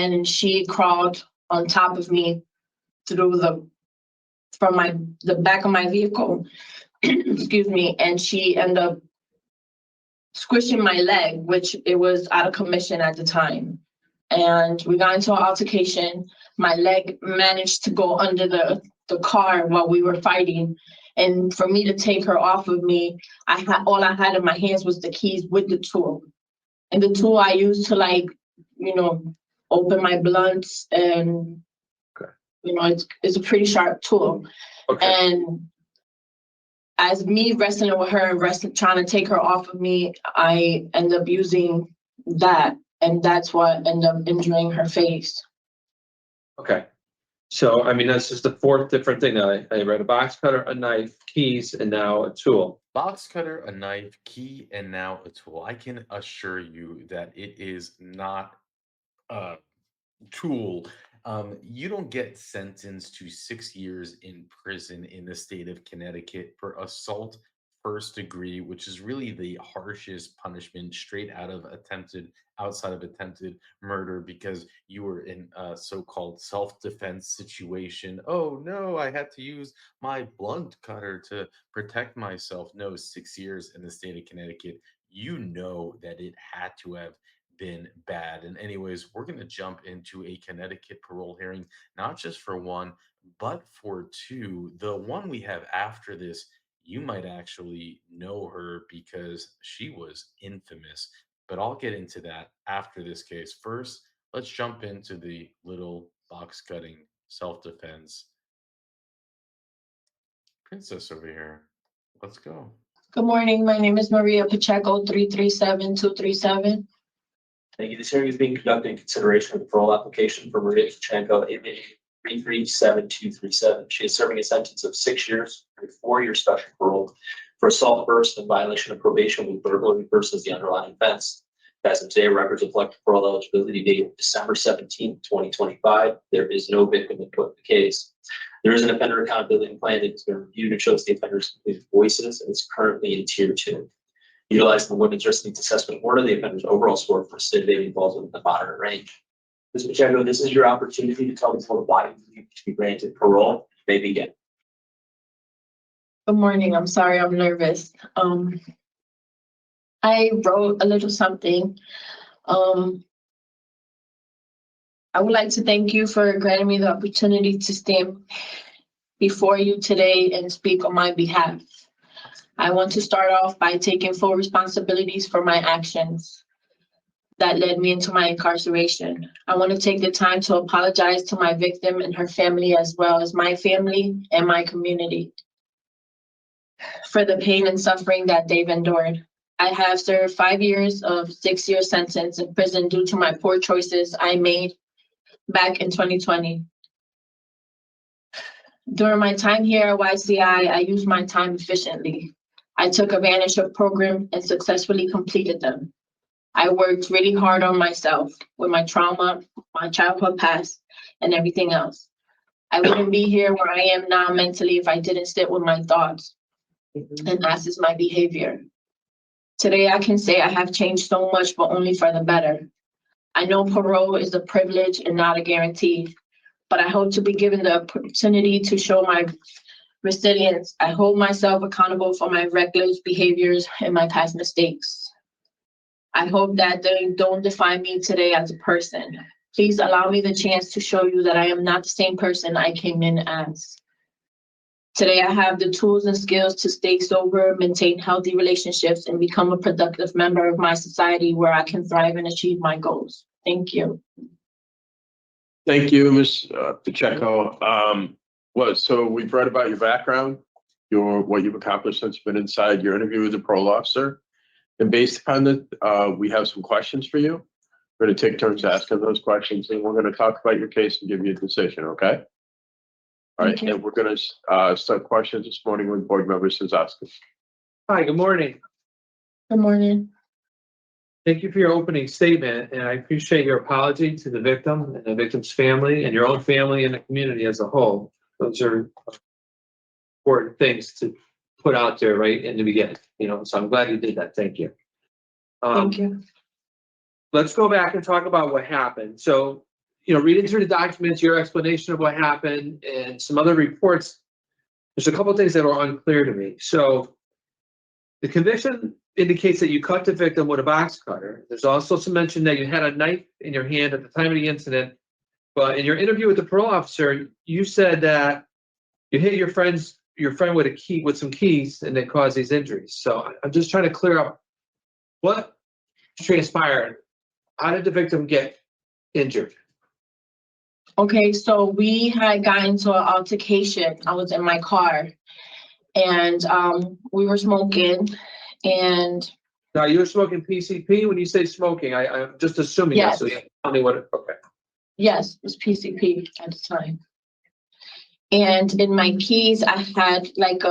and she crawled on top of me through the back of my vehicle, excuse me, and she ended up squishing my leg, which it was out of commission at the time. And we got into an altercation. My leg managed to go under the car while we were fighting. And for me to take her off of me, all I had in my hands was the keys with the tool. And the tool I used to, like, you know, open my blunts, and you know, it's a pretty sharp tool. Okay. And as me wrestling with her and trying to take her off of me, I end up using that, and that's what ended up injuring her face. Okay. So, I mean, that's just the fourth different thing. I read: a box cutter, a knife, keys, and now a tool. Box cutter, a knife, key, and now a tool. I can assure you that it is not a tool. You don't get sentenced to 6 years in prison in the state of Connecticut for assault first degree, which is really the harshest punishment straight outside of attempted murder, because you were in a so-called self-defense situation. Oh no, I had to use my blunt cutter to protect myself. No, 6 years in the state of Connecticut. You know that it had to have been bad. And anyways, we're going to jump into a Connecticut parole hearing, not just for one, but for two. The one we have after this, you might actually know her because she was infamous, but I'll get into that after this case. First, let's jump into the little box cutting self-defense. Princess over here. Let's go. Good morning. My name is Maria Pacheco, 337-237. Thank you. This hearing is being conducted in consideration of the parole application for Maria Pacheco, inmate 337-237. She is serving a sentence of 6 years and 4-year special parole for assault first in violation of probation with burglary versus the underlying offense. As of today, records reflect parole eligibility date of December 17, 2025. There is no victim input in the case. There is an offender accountability plan that has been reviewed and shows the offender's completed voices, and it's currently in Tier 2. Utilizing the Women's Risk Needs Assessment Order, the offender's overall score for recidivism falls within the moderate range. Ms. Pacheco, this is your opportunity to tell the court why you need to be granted parole. You may begin. Good morning. I'm sorry, I'm nervous. I wrote a little something. I would like to thank you for granting me the opportunity to stand before you today and speak on my behalf. I want to start off by taking full responsibilities for my actions that led me into my incarceration. I want to take the time to apologize to my victim and her family, as well as my family and my community, for the pain and suffering that they've endured. I have served 5 years of 6-year sentence in prison due to my poor choices I made back in 2020. During my time here at YCI, I used my time efficiently. I took advantage of programs and successfully completed them. I worked really hard on myself with my trauma, my childhood past, and everything else. I wouldn't be here where I am now mentally if I didn't sit with my thoughts and assess my behavior. Today, I can say I have changed so much, but only for the better. I know parole is a privilege and not a guarantee, but I hope to be given the opportunity to show my resilience. I hold myself accountable for my reckless behaviors and my past mistakes. I hope that they don't define me today as a person. Please allow me the chance to show you that I am not the same person I came in as. Today, I have the tools and skills to stay sober, maintain healthy relationships, and become a productive member of my society where I can thrive and achieve my goals. Thank you. Thank you, Ms. Pacheco. So we've read about your background, what you've accomplished since you've been inside your interview with the parole officer. And based upon that, we have some questions for you. We're going to take turns asking those questions, and we're going to talk about your case and give you a decision, okay? All right, and we're going to start questions this morning with Board Member Sazowski. Hi, good morning. Good morning. Thank you for your opening statement, and I appreciate your apology to the victim and the victim's family and your own family and the community as a whole. Those are important things to put out there right in the beginning, so I'm glad you did that. Thank you. Thank you. Let's go back and talk about what happened. So reading through the documents, your explanation of what happened and some other reports, there's a couple of things that are unclear to me. So the conviction indicates that you cut the victim with a box cutter. There's also some mention that you had a knife in your hand at the time of the incident. But in your interview with the parole officer, you said that you hit your friend with some keys and it caused these injuries. So I'm just trying to clear up what transpired. How did the victim get injured? Okay, so we had gotten into an altercation. I was in my car and we were smoking and Now, you were smoking PCP. When you say smoking, I'm just assuming that. Yes. So you tell me okay. yes, it was PCP at the time. And in my keys, I had like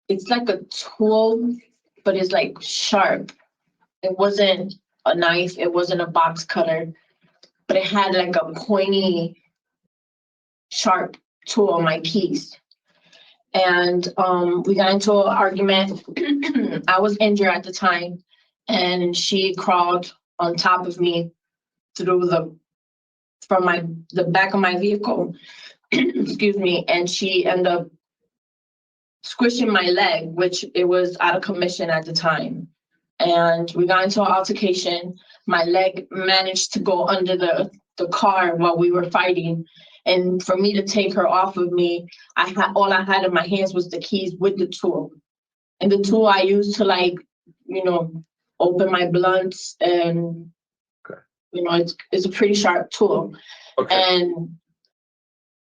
it's like a tool, but it's like sharp. It wasn't a knife, it wasn't a box cutter, but it had like a pointy, sharp tool on my keys. And we got into an argument. I was injured at the time, and she crawled on top of me through the back of my vehicle, excuse me, and she ended up squishing my leg, which it was out of commission at the time. And we got into an altercation. My leg managed to go under the car while we were fighting. And for me to take her off of me, all I had in my hands was the keys with the tool. And the tool I used to open my blunts and, Okay. It's a pretty sharp tool. Okay. And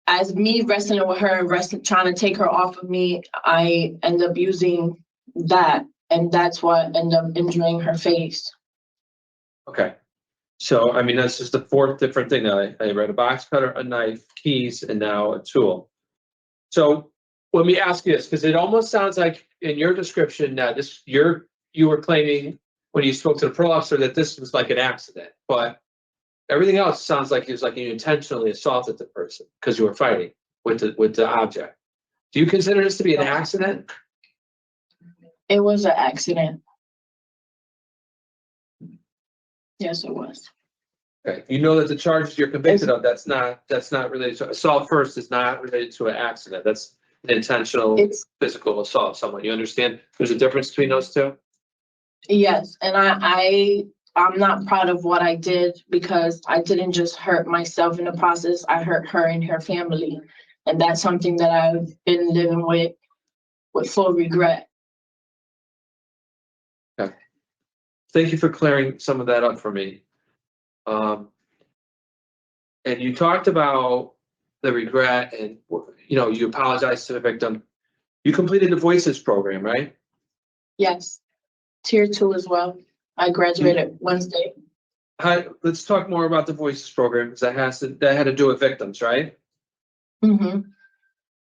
as me wrestling with her and trying to take her off of me, I end up using that. And that's what ended up injuring her face. Okay. So, I mean, that's just the fourth different thing. I read: a box cutter, a knife, keys, and now a tool. So let me ask you this, because it almost sounds like in your description that you were claiming when you spoke to the parole officer that this was like an accident, but everything else sounds like it was like you intentionally assaulted the person because you were fighting with the object. Do you consider this to be an accident? It was an accident. Yes, it was. Okay. You know that the charges you're convicted of, that's not related to assault first, is not related to an accident. That's an intentional physical assault of someone. You understand there's a difference between those two? Yes, and I'm not proud of what I did because I didn't just hurt myself in the process. I hurt her and her family. And that's something that I've been living with full regret. Okay. Thank you for clearing some of that up for me. And you talked about the regret and, you apologized to the victim. You completed the Voices program, right? Yes, tier 2 as well. I graduated Wednesday. Let's talk more about the Voices program because that had to do with victims, right? Mm-hmm.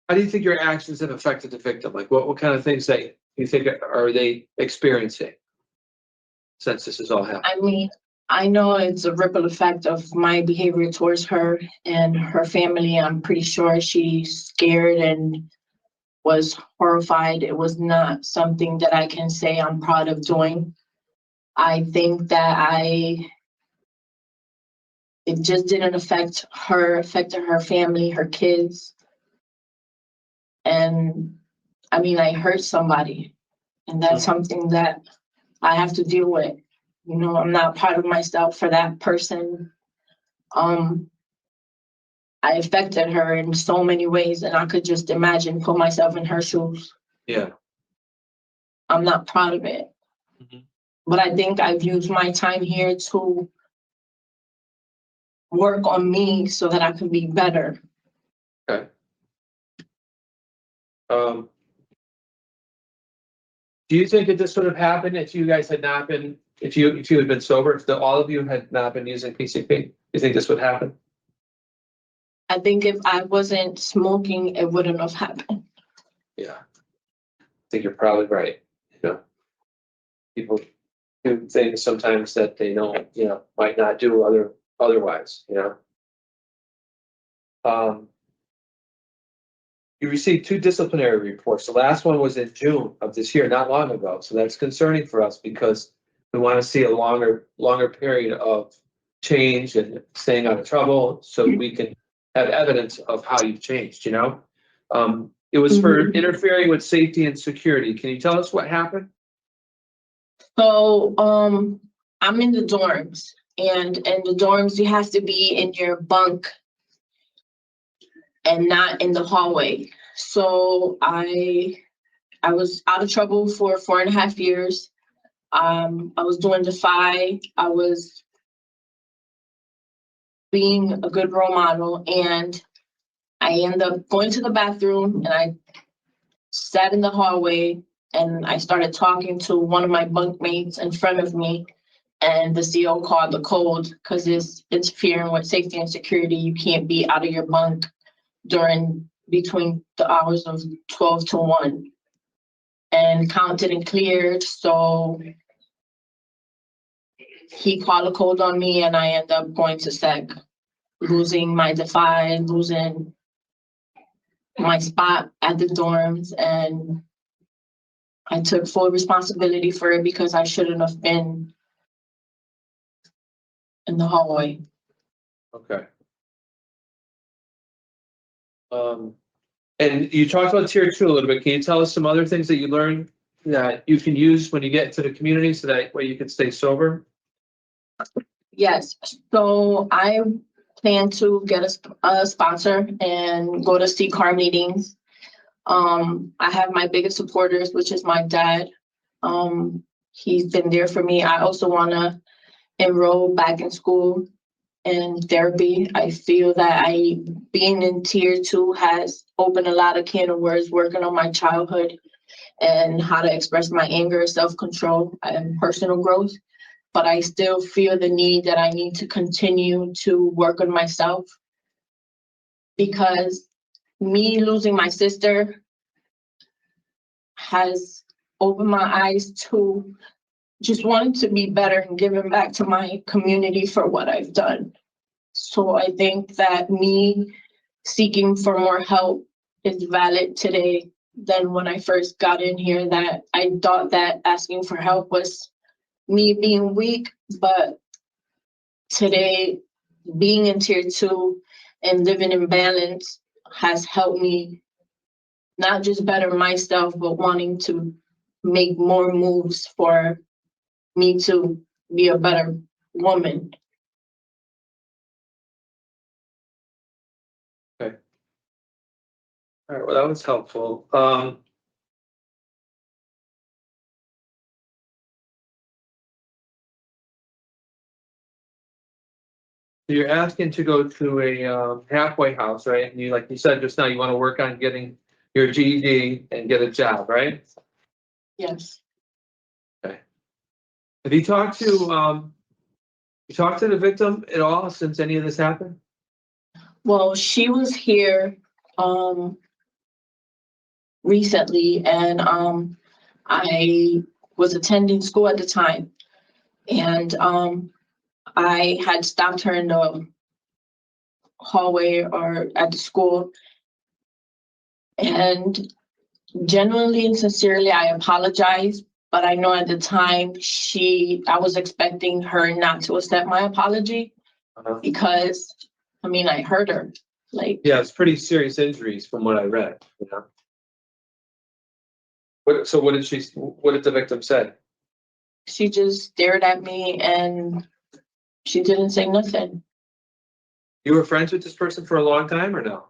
How do you think your actions have affected the victim? Like what kind of things that you think are they experiencing since this is all happening? I mean, I know it's a ripple effect of my behavior towards her and her family. I'm pretty sure she's scared and was horrified. It was not something that I can say I'm proud of doing. I think that it just didn't affect her, affected her family, her kids. And I mean, I hurt somebody, and that's something that I have to deal with. I'm not proud of myself for that person. I affected her in so many ways, and I could just put myself in her shoes. Yeah. I'm not proud of it. Mm-hmm. But I think I've used my time here to work on me so that I can be better. Okay. Do you think that this would have happened if you guys had not been, if you had been sober, if all of you had not been using PCP? You think this would happen? I think if I wasn't smoking, it wouldn't have happened. Yeah. I think you're probably right. People do things sometimes that they know, might not do otherwise, You received 2 disciplinary reports. The last one was in June of this year, not long ago. So that's concerning for us because We want to see a longer period of change and staying out of trouble so we can have evidence of how you've changed, you know? It was for interfering with safety and security. Can you tell us what happened? So, I'm in the dorms, and in the dorms, you have to be in your bunk and not in the hallway. So I was out of trouble for 4.5 years. I was doing Defy. I was being a good role model, and I ended up going to the bathroom, and I sat in the hallway, and I started talking to one of my bunkmates in front of me, and the CO called the code because it's interfering with safety and security. You can't be out of your bunk between the hours of 12 to 1. And counted and cleared, so he called a code on me, and I ended up going to SEC, losing my Defy, losing my spot at the dorms, and I took full responsibility for it because I shouldn't have been in the hallway. Okay. And you talked about tier 2 a little bit. Can you tell us some other things that you learned that you can use when you get into the community so that way you can stay sober? Yes, so I plan to get a sponsor and go to CCAR meetings. I have my biggest supporters, which is my dad. He's been there for me. I also want to enroll back in school and therapy. I feel that being in tier 2 has opened a lot of can of worms, working on my childhood and how to express my anger, self-control, and personal growth. But I still feel the need that I need to continue to work on myself, because me losing my sister has opened my eyes to just wanting to be better and giving back to my community for what I've done. So I think that me seeking for more help is valid today than when I first got in here, that I thought that asking for help was me being weak, but today being in tier 2 and living in balance has helped me not just better myself, but wanting to make more moves for me to be a better woman. Okay. All right, well, that was helpful. You're asking to go to a halfway house, right? And like you said just now, you want to work on getting your GED and get a job, right? Yes. Have you talked to the victim at all since any of this happened? Well, she was here recently, and I was attending school at the time, and I had stopped her in the hallway or at the school, and genuinely and sincerely, I apologize. But I know at the time I was expecting her not to accept my apology, because I hurt her. Like, Yeah, it's pretty serious injuries from what I read, you know. What did the victim say? she just stared at me and she didn't say nothing. You were friends with this person for a long time or no?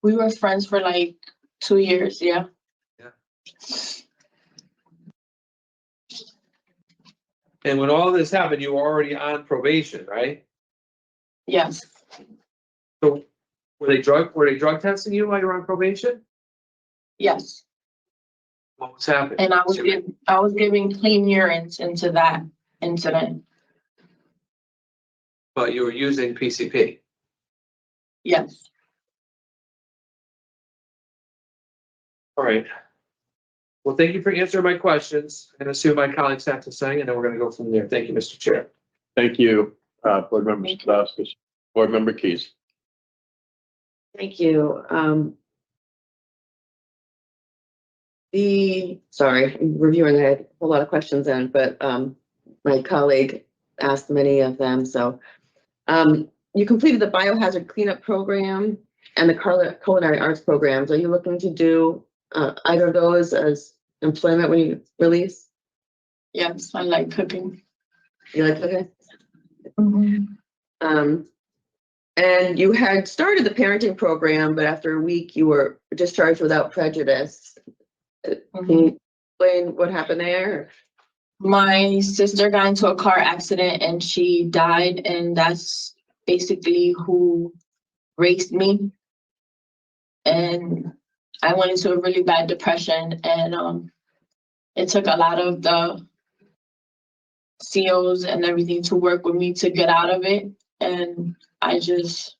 We were friends for like 2 years, yeah. Yeah. And when all this happened, you were already on probation, right? Yes. So were they drug testing you while you were on probation? Yes. What was happening? And I was giving clean urines into that incident. But you were using PCP. Yes. All right. Well, thank you for answering my questions. I'm going to see what my colleagues have to say, and then we're going to go from there. Thank you, Mr. Chair. Thank you, Board Member Sadowski. Board Member Keys. Thank you. Sorry, I'm reviewing, I had a whole lot of questions in, but my colleague asked many of them, so. You completed the biohazard cleanup program and the culinary arts programs. Are you looking to do either of those as employment when you release? Yes, I like cooking. You like cooking? Mm-hmm. And you had started the parenting program, but after a week you were discharged without prejudice. Can you explain what happened there? My sister got into a car accident and she died, and that's basically who raised me. And I went into a really bad depression, and it took a lot of the COs and everything to work with me to get out of it. And I just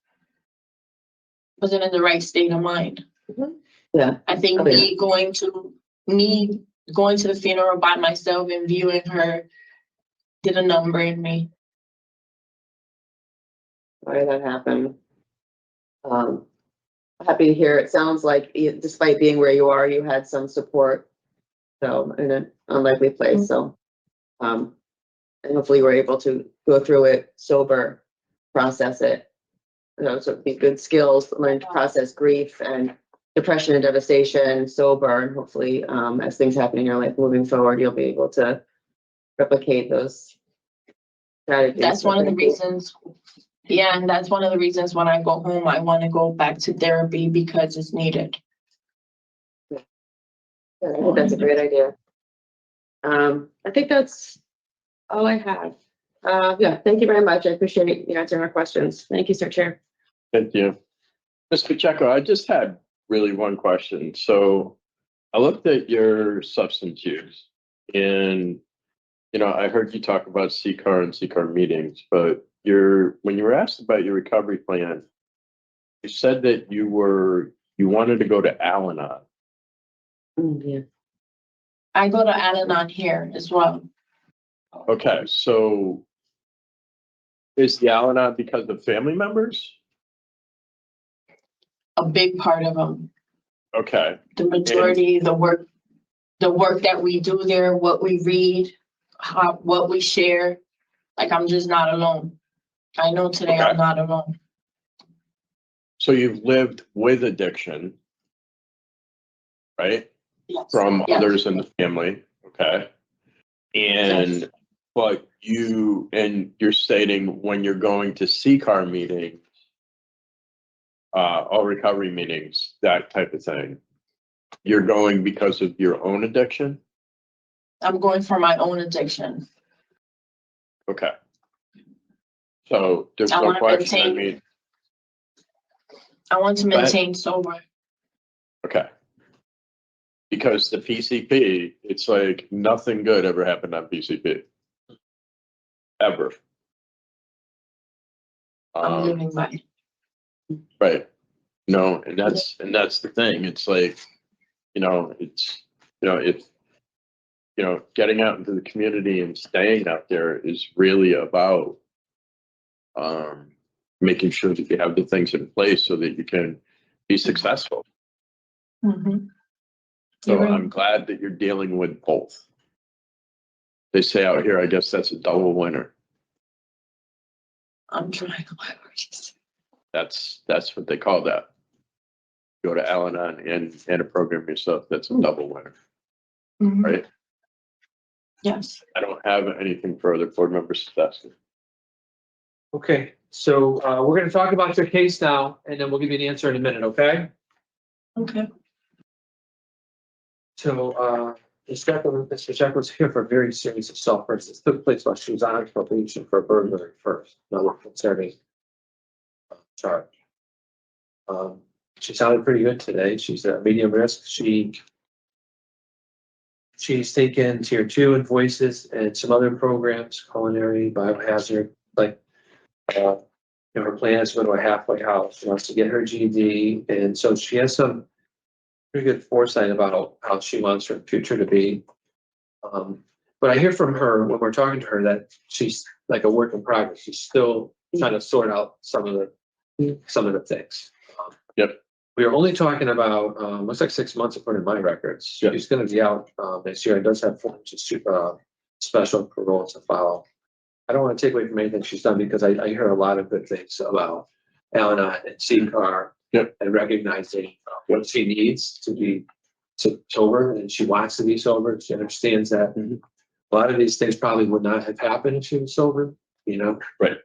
wasn't in the right state of mind. Yeah. I think Oh, yeah. me going to the funeral by myself and viewing her did a number in me. Why did that happen? Happy to hear. It sounds like despite being where you are, you had some support. So in an unlikely place. So, and hopefully you were able to go through it sober, process it. You know, so it'd be good skills, learn to process grief and depression and devastation sober, and hopefully, as things happen in your life moving forward, you'll be able to replicate those strategies. That's one of the reasons. Yeah, and that's one of the reasons when I go home, I want to go back to therapy because it's needed. Yeah, I think that's a great idea. I think that's all I have. Yeah, thank you very much. I appreciate you answering our questions. Thank you, Sir Chair. Thank you. Mr. Ch0m0, I just had really one question. So I looked at your substance use and, I heard you talk about CCAR and CCAR meetings, but when you were asked about your recovery plan, you said that you wanted to go to Al-Anon. Yeah. I go to Al-Anon here as well. Okay, so is the Al-Anon because of family members? A big part of them. Okay, The majority, the work that we do there, what we read, what we share. Like, I'm just not alone. I know today I'm not alone. so you've lived with addiction, right? Yes. From Yes. others in the family, okay? And Yes. but you're stating when you're going to CCAR meetings, all recovery meetings, that type of thing, you're going because of your own addiction? I'm going for my own addiction. Okay. So there's I no wanna question, I maintain- mean, I want to Go ahead. maintain sober. okay. Because the PCP, it's like nothing good ever happened on PCP. Ever. I'm living by it. Right. No, and that's the thing. It's like, getting out into the community and staying out there is really about making sure that you have the things in place so that you can be successful. Mhm. So You're right. I'm glad that you're dealing with both. They say out here, I guess that's a double winner. I'm trying my hardest. That's what they call that. Go to Al-Anon and a program yourself. That's a double winner, Mhm. right? Yes. I don't have anything further. Board member Sebastian. Okay, so we're gonna talk about your case now, and then we'll give you an answer in a minute, okay? Okay. So, Mr. Ch0m0 was here for a very serious assault first. This took place while she was on probation for burglary first, another concerning charge. She sounded pretty good today. She's a medium risk. She's taken tier 2 in voices and some other programs, culinary, biohazard, like, her plan is to go to a halfway house. She wants to get her GED. And so she has some pretty good foresight about how she wants her future to be. But I hear from her when we're talking to her that she's like a work in progress. She's still trying to sort out some of the things. Yep. We were only talking about, looks like 6 months according to my records. Yeah. She's gonna be out, next year. It does have forms of, special parole to follow. I don't want to take away from anything she's done because I hear a lot of good things about Al-Anon and CCAR. Yep. And recognizing what she needs to be sober, and she wants to be sober. She understands that a lot of these things probably would not have happened if she was sober, you know? Right.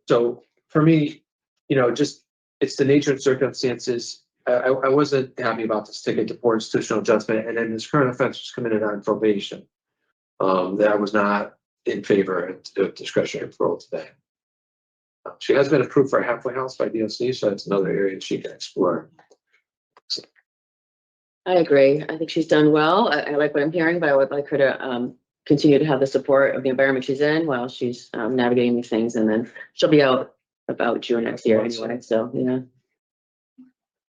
So for me, you know, just it's the nature and circumstances. I wasn't happy about this ticket to poor institutional adjustment, and then this current offense was committed on probation. That I was not in favor of discretionary parole today. She has been approved for a halfway house by DOC, so that's another area she can explore. I agree. I think she's done well. I like what I'm hearing, but I would like her to continue to have the support of the environment she's in while she's navigating these things, and then she'll be out about June next year anyway. So yeah.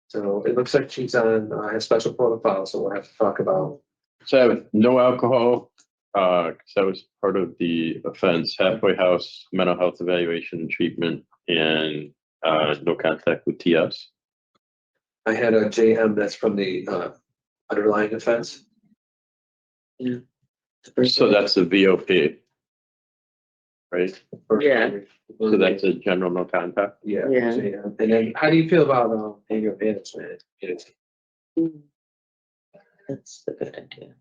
So it looks like she's on a special protocol, so we'll have to talk about. So I have no alcohol, because that was part of the offense, halfway house, mental health evaluation and treatment, and no contact with TS. I had a JM that's from the underlying offense. Yeah. So that's the VOP. Right? Yeah. So that's a general no contact. Yeah. Yeah. JM. And then how do you feel about anger management? That's a good idea.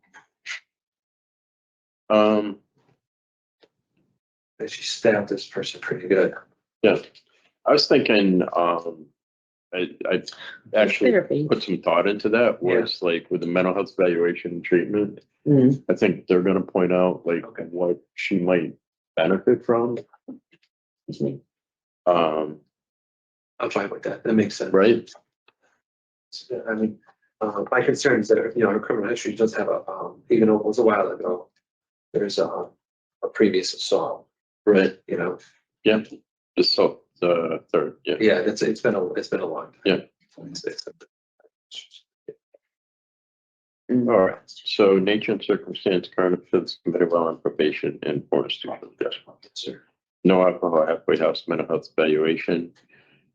She stabbed this person pretty good. Yeah. I was thinking, I actually Therapy. put some thought into that, where it's like with the mental health evaluation and treatment, Mm. I think they're gonna point out like what she might benefit from. Excuse me. I'm fine with that. That makes sense. Right? I mean, my concern is that, you know, her criminal history does have a, even though it was a while ago, there's a previous assault, Right. you know? Yeah. The third, yeah. Yeah, it's been a long time. Yeah. Mm. All right. So nature and circumstance, current offense committed while on probation and for institutional adjustment. Sir. No alcohol, halfway house, mental health evaluation.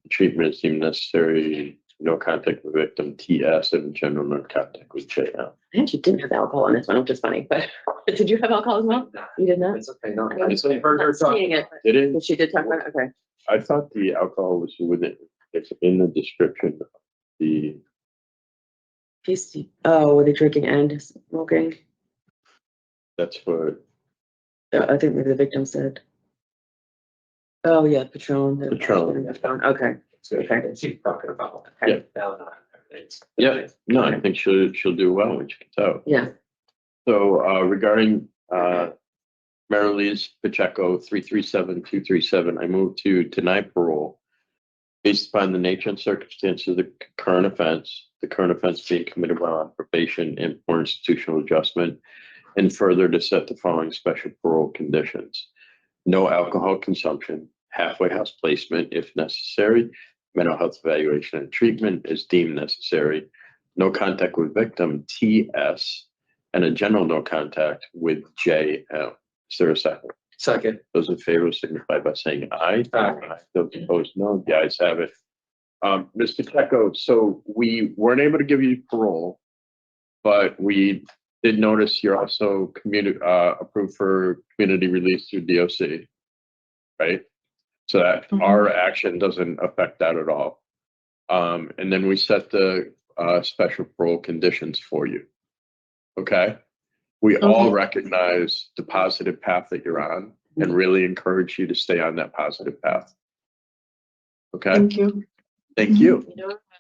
Treatment is deemed necessary. No contact with victim, TS, and general no contact with JL. I actually didn't have alcohol on this one, which is funny, but did you have alcohol as well? You did not? It's okay, no. I I just heard her Not talk. seeing it, Did it? but she did talk about it, okay. I thought the alcohol was within, it's in the description of the, Oh, were they drinking and smoking? that's what, I think maybe the victim said. Oh, yeah, Patron. Patron. Okay. Okay, she's talking about. Yeah. yeah, no, I think she'll do well when she gets out. Yeah. So regarding Marilee's Pacheco 337237, I move to deny parole based upon the nature and circumstances of the current offense being committed while on probation and for institutional adjustment, and further to set the following special parole conditions: no alcohol consumption, halfway house placement if necessary, mental health evaluation and treatment is deemed necessary, no contact with victim, TS, and a general no contact with JM. Is there a second? Second. Those in favor signify by saying aye. Aye. Those opposed, no. The ayes have it. Mr. Checo, so we weren't able to give you parole, but we did notice you're also approved for community release through DOC, right? So that our action doesn't affect that at all. And then we set the special parole conditions for you. Okay? We all recognize the positive path that you're on and really encourage you to stay on that positive path. Okay? Thank you. Thank you.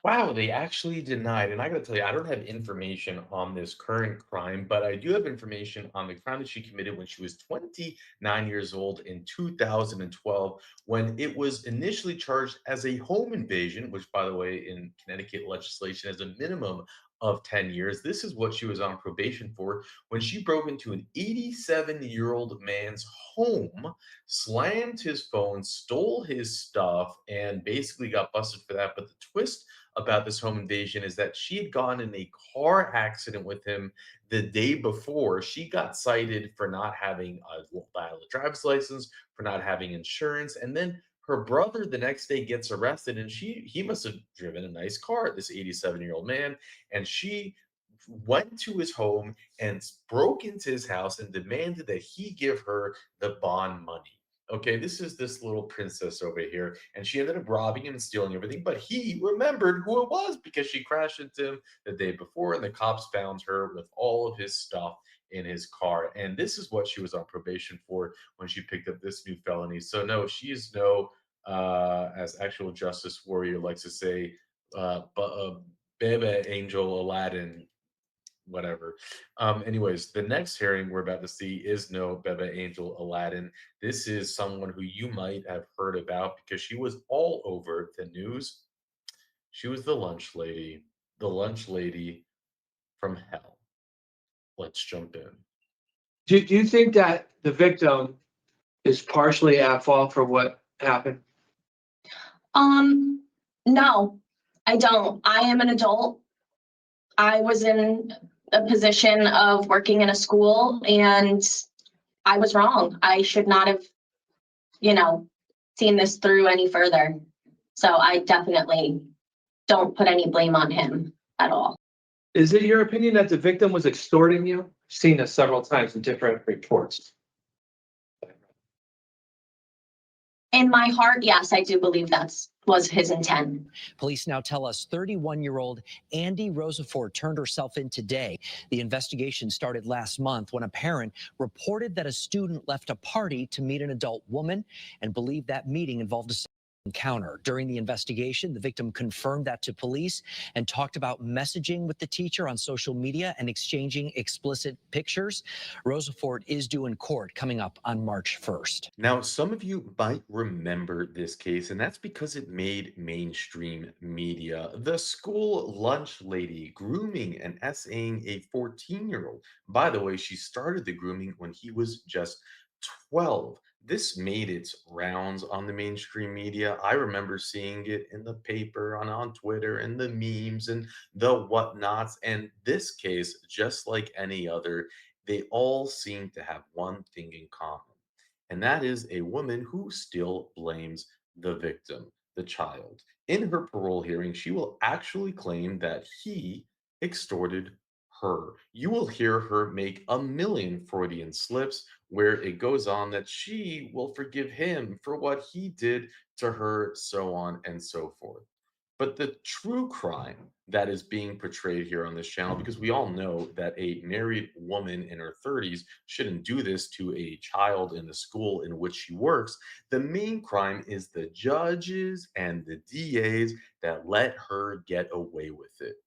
Wow, they actually denied. And I gotta tell you, I don't have information on this current crime, but I do have information on the crime that she committed when she was 29 years old in 2012, when it was initially charged as a home invasion, which, by the way, in Connecticut legislation has a minimum of 10 years. This is what she was on probation for when she broke into an 87-year-old man's home, slammed his phone, stole his stuff, and basically got busted for that. But the twist about this home invasion is that she had gone in a car accident with him the day before. She got cited for not having a valid driver's license, for not having insurance, and then Her brother the next day gets arrested, and he must have driven a nice car, this 87-year-old man, and she went to his home and broke into his house and demanded that he give her the bond money. Okay, this is this little princess over here, and she ended up robbing him and stealing everything, but he remembered who it was because she crashed into him the day before, and the cops found her with all of his stuff in his car. And this is what she was on probation for when she picked up this new felony. So no, she is no, as actual justice warrior likes to say, Bebe Angel Aladdin, whatever. Anyways, the next hearing we're about to see is no Bebe Angel Aladdin. This is someone who you might have heard about because she was all over the news. She was the lunch lady from hell. Let's jump in. Do you think that the victim is partially at fault for what happened? No, I don't. I am an adult. I was in a position of working in a school and I was wrong. I should not have, seen this through any further. So I definitely don't put any blame on him at all. Is it your opinion that the victim was extorting you? I've seen this several times in different reports. In my heart, yes, I do believe was his intent. Police now tell us 31-year-old Andy Rosafort turned herself in today. The investigation started last month when a parent reported that a student left a party to meet an adult woman and believed that meeting involved a encounter. During the investigation, the victim confirmed that to police and talked about messaging with the teacher on social media and exchanging explicit pictures. Rosafort is due in court coming up on March 1st. Now, some of you might remember this case, and that's because it made mainstream media. The school lunch lady grooming and essaying a 14-year-old. By the way, she started the grooming when he was just 12. This made its rounds on the mainstream media. I remember seeing it in the paper, on Twitter, and the memes and the whatnots. And this case, just like any other, they all seem to have one thing in common. And that is a woman who still blames the victim, the child. In her parole hearing, she will actually claim that he extorted her. You will hear her make a million Freudian slips where it goes on that she will forgive him for what he did to her, so on and so forth. But the true crime that is being portrayed here on this channel, because we all know that a married woman in her 30s shouldn't do this to a child in the school in which she works, the main crime is the judges and the DAs that let her get away with it.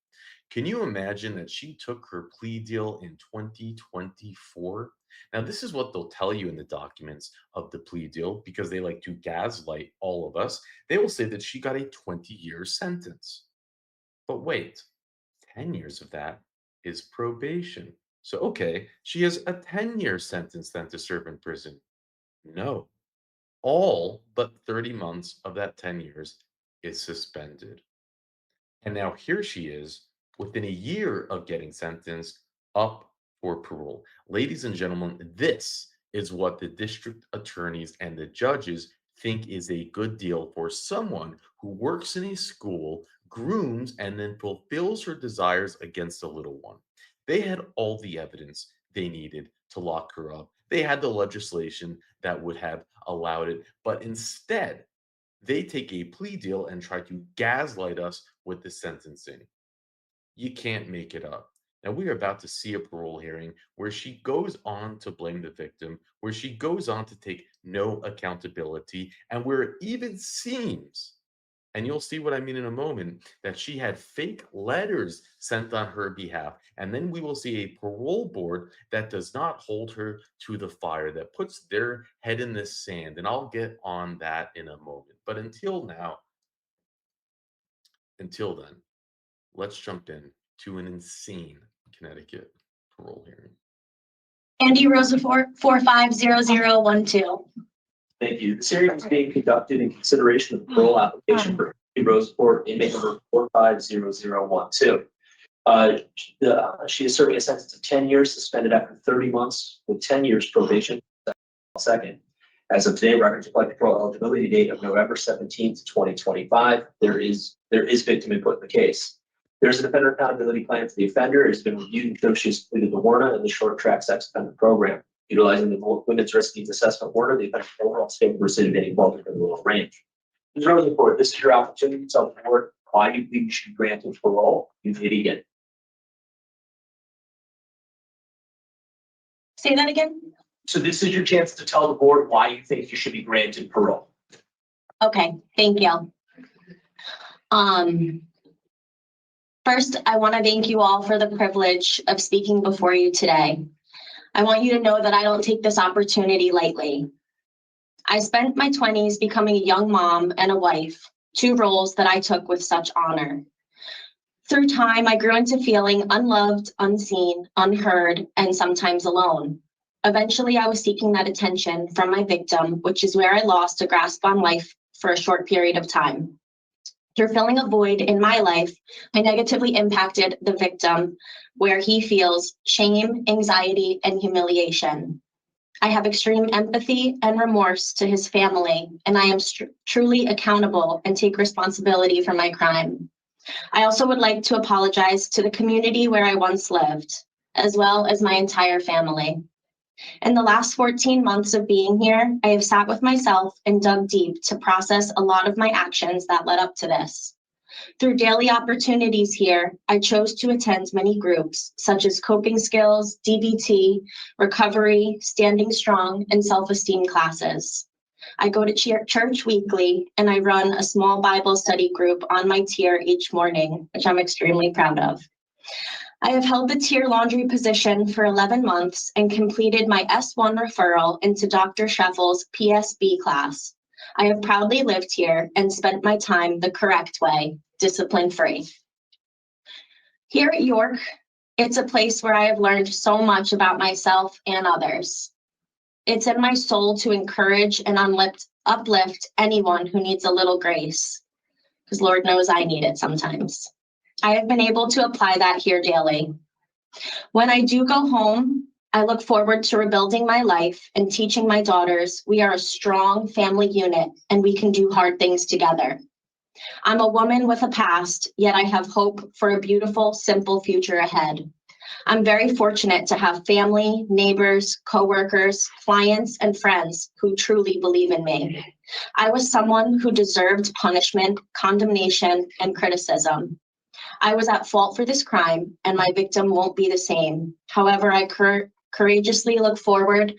Can you imagine that she took her plea deal in 2024? Now, this is what they'll tell you in the documents of the plea deal because they like to gaslight all of us. They will say that she got a 20-year sentence. But wait, 10 years of that is probation. So, okay, she has a 10-year sentence then to serve in prison. No, all but 30 months of that 10 years is suspended. And now here she is, within a year of getting sentenced, up for parole. Ladies and gentlemen, this is what the district attorneys and the judges think is a good deal for someone who works in a school, grooms, and then fulfills her desires against a little one. They had all the evidence they needed to lock her up. They had the legislation that would have allowed it, but instead, they take a plea deal and try to gaslight us with the sentencing. You can't make it up. Now, we are about to see a parole hearing where she goes on to blame the victim, where she goes on to take no accountability, and where it even seems, and you'll see what I mean in a moment, that she had fake letters sent on her behalf. And then we will see a parole board that does not hold her to the fire, that puts their head in the sand. And I'll get on that in a moment. But until then, let's jump in to an insane Connecticut parole hearing. Andy Rosafort, 450012. Thank you. This hearing is being conducted in consideration of the parole application for Andy Rosafort, inmate number 450012. She is serving a sentence of 10 years, suspended after 30 months with 10 years probation. Second. As of today, records reflect the parole eligibility date of November 17th, 2025. There is victim input in the case. There's a defender accountability plan for the offender. It has been reviewed and shows she has completed the WARNA and the short track sex offender program. Utilizing the women's risk needs assessment WARNA, the offender overall state recidivating falls within the lower range. Mr. Rosenford, this is your opportunity to tell the board why you believe you should be granted parole. You idiot. Say that again? So this is your chance to tell the board why you think you should be granted parole. Okay, thank you. First, I want to thank you all for the privilege of speaking before you today. I want you to know that I don't take this opportunity lightly. I spent my 20s becoming a young mom and a wife, two roles that I took with such honor. Through time, I grew into feeling unloved, unseen, unheard, and sometimes alone. Eventually, I was seeking that attention from my victim, which is where I lost a grasp on life for a short period of time. Through filling a void in my life, I negatively impacted the victim, where he feels shame, anxiety, and humiliation. I have extreme empathy and remorse to his family, and I am truly accountable and take responsibility for my crime. I also would like to apologize to the community where I once lived, as well as my entire family. In the last 14 months of being here, I have sat with myself and dug deep to process a lot of my actions that led up to this. Through daily opportunities here, I chose to attend many groups, such as coping skills, DBT, recovery, standing strong, and self-esteem classes. I go to church weekly, and I run a small Bible study group on my tier each morning, which I'm extremely proud of. I have held the tier laundry position for 11 months and completed my S1 referral into Dr. Scheffel's PSB class. I have proudly lived here and spent my time the correct way, discipline-free. Here at York, it's a place where I have learned so much about myself and others. It's in my soul to encourage and uplift anyone who needs a little grace, because Lord knows I need it sometimes. I have been able to apply that here daily. When I do go home, I look forward to rebuilding my life and teaching my daughters we are a strong family unit and we can do hard things together. I'm a woman with a past, yet I have hope for a beautiful, simple future ahead. I'm very fortunate to have family, neighbors, coworkers, clients, and friends who truly believe in me. I was someone who deserved punishment, condemnation, and criticism. I was at fault for this crime, and my victim won't be the same. However, I courageously look forward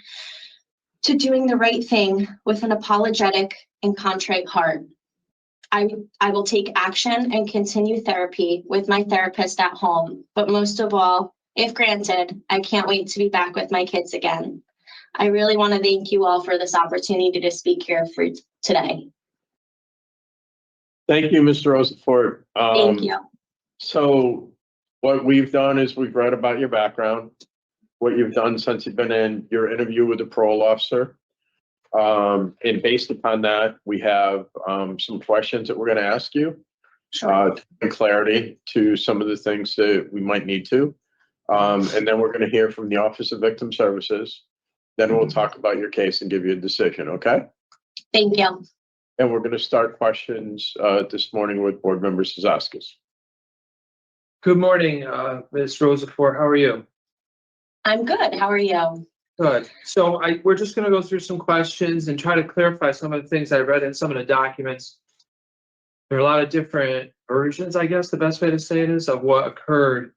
to doing the right thing with an apologetic and contrite heart. I will take action and continue therapy with my therapist at home, but most of all, if granted, I can't wait to be back with my kids again. I really want to thank you all for this opportunity to speak here for today. Thank you, Mr. Rosenford. Thank you. So what we've done is we've read about your background, what you've done since you've been in your interview with the parole officer. And based upon that, we have some questions that we're going to ask you to bring clarity to some of the things that we might need to. And then we're going to hear from the Office of Victim Services. Then we'll talk about your case and give you a decision, okay? Thank you. And we're going to start questions this morning with Board Member Sosakis. Good morning, Ms. Rosenford. How are you? I'm good. How are you? Good. So we're just going to go through some questions and try to clarify some of the things I read in some of the documents. There are a lot of different versions, I guess the best way to say it is, of what occurred,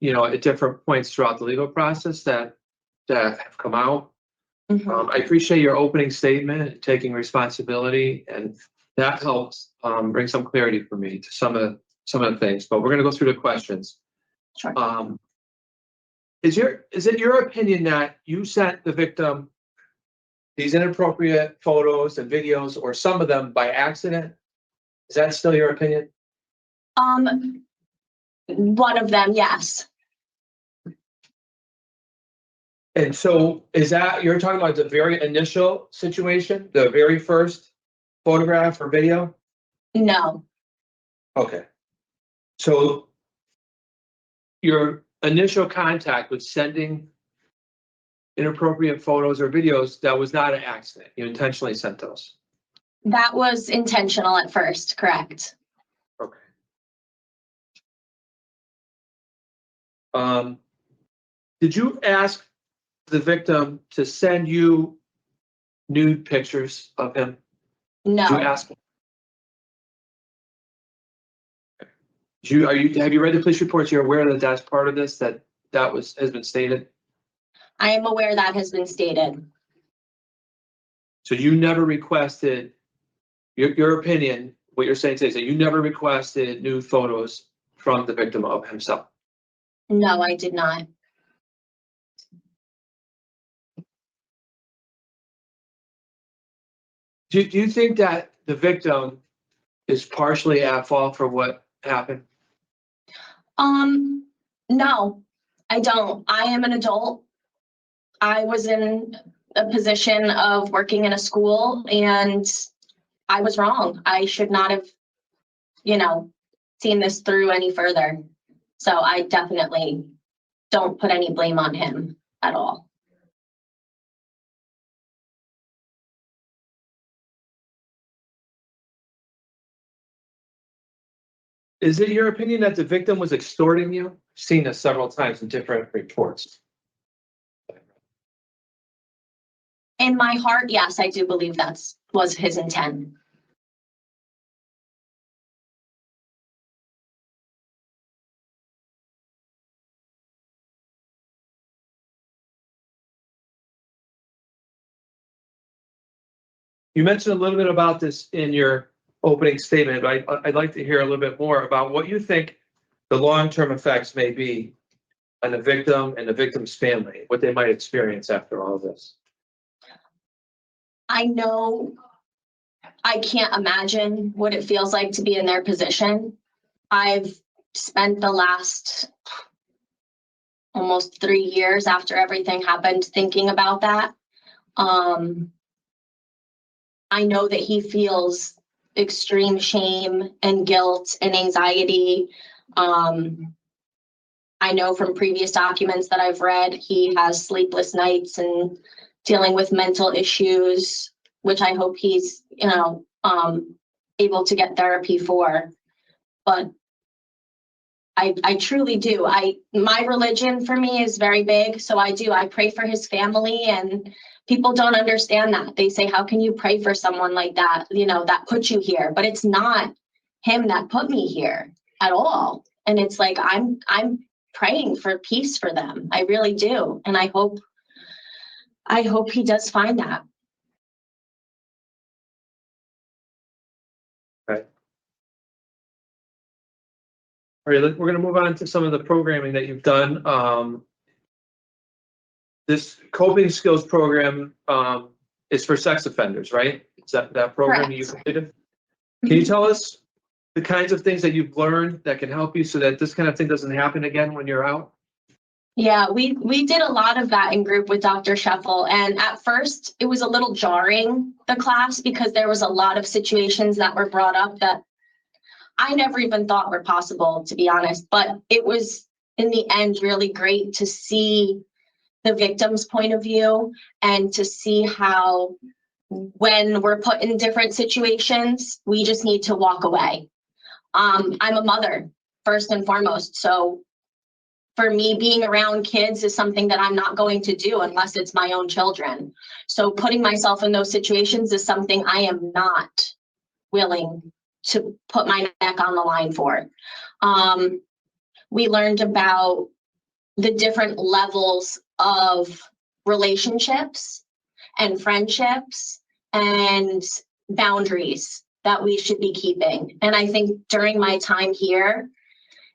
at different points throughout the legal process that have come out. Mm-hmm. I appreciate your opening statement, taking responsibility, and that helps bring some clarity for me to some of the things. But we're going to go through the questions. Sure. Is it your opinion that you sent the victim these inappropriate photos and videos, or some of them by accident? Is that still your opinion? One of them, yes. And so is that, you're talking about the very initial situation, the very first photograph or video? No. Okay. So your initial contact with sending inappropriate photos or videos, that was not an accident. You intentionally sent those. That was intentional at first, correct? Okay. Did you ask the victim to send you nude pictures of him? Did you No, ask? Have you read the police reports? You're aware that that's part of this, that has been stated? I am aware that has been stated. So you never requested, your opinion, what you're saying today, is that you never requested nude photos from the victim of himself? No, I did not. Do you think that the victim is partially at fault for what happened? No, I don't. I am an adult. I was in a position of working in a school and I was wrong. I should not have, seen this through any further. So I definitely don't put any blame on him at all. Is it your opinion that the victim was extorting you? I've seen this several times in different reports. In my heart, yes, I do believe was his intent. You mentioned a little bit about this in your opening statement, but I'd like to hear a little bit more about what you think the long-term effects may be on the victim and the victim's family, what they might experience after all of this. I know I can't imagine what it feels like to be in their position. I've spent the last almost 3 years after everything happened thinking about that. I know that he feels extreme shame and guilt and anxiety. I know from previous documents that I've read, he has sleepless nights and dealing with mental issues, which I hope he's, able to get therapy for. But I truly do. My religion for me is very big. So I pray for his family, and people don't understand that. They say, how can you pray for someone like that? That put you here, but it's not him that put me here at all. And it's like, I'm praying for peace for them. I really do. And I hope he does find that. Right. All right, we're going to move on to some of the programming that you've done. This coping skills program is for sex offenders, right? Is that program you completed? Can you tell us the kinds of things that you've learned that can help you so that this kind of thing doesn't happen again when you're out? Yeah, we did a lot of that in group with Dr. Ch0m0, and at first it was a little jarring, the class, because there was a lot of situations that were brought up that I never even thought were possible, to be honest. But it was, in the end, really great to see the victim's point of view and to see how when we're put in different situations, we just need to walk away. I'm a mother, first and foremost. So for me, being around kids is something that I'm not going to do unless it's my own children. So putting myself in those situations is something I am not willing to put my neck on the line for. We learned about the different levels of relationships and friendships and boundaries that we should be keeping. And I think during my time here,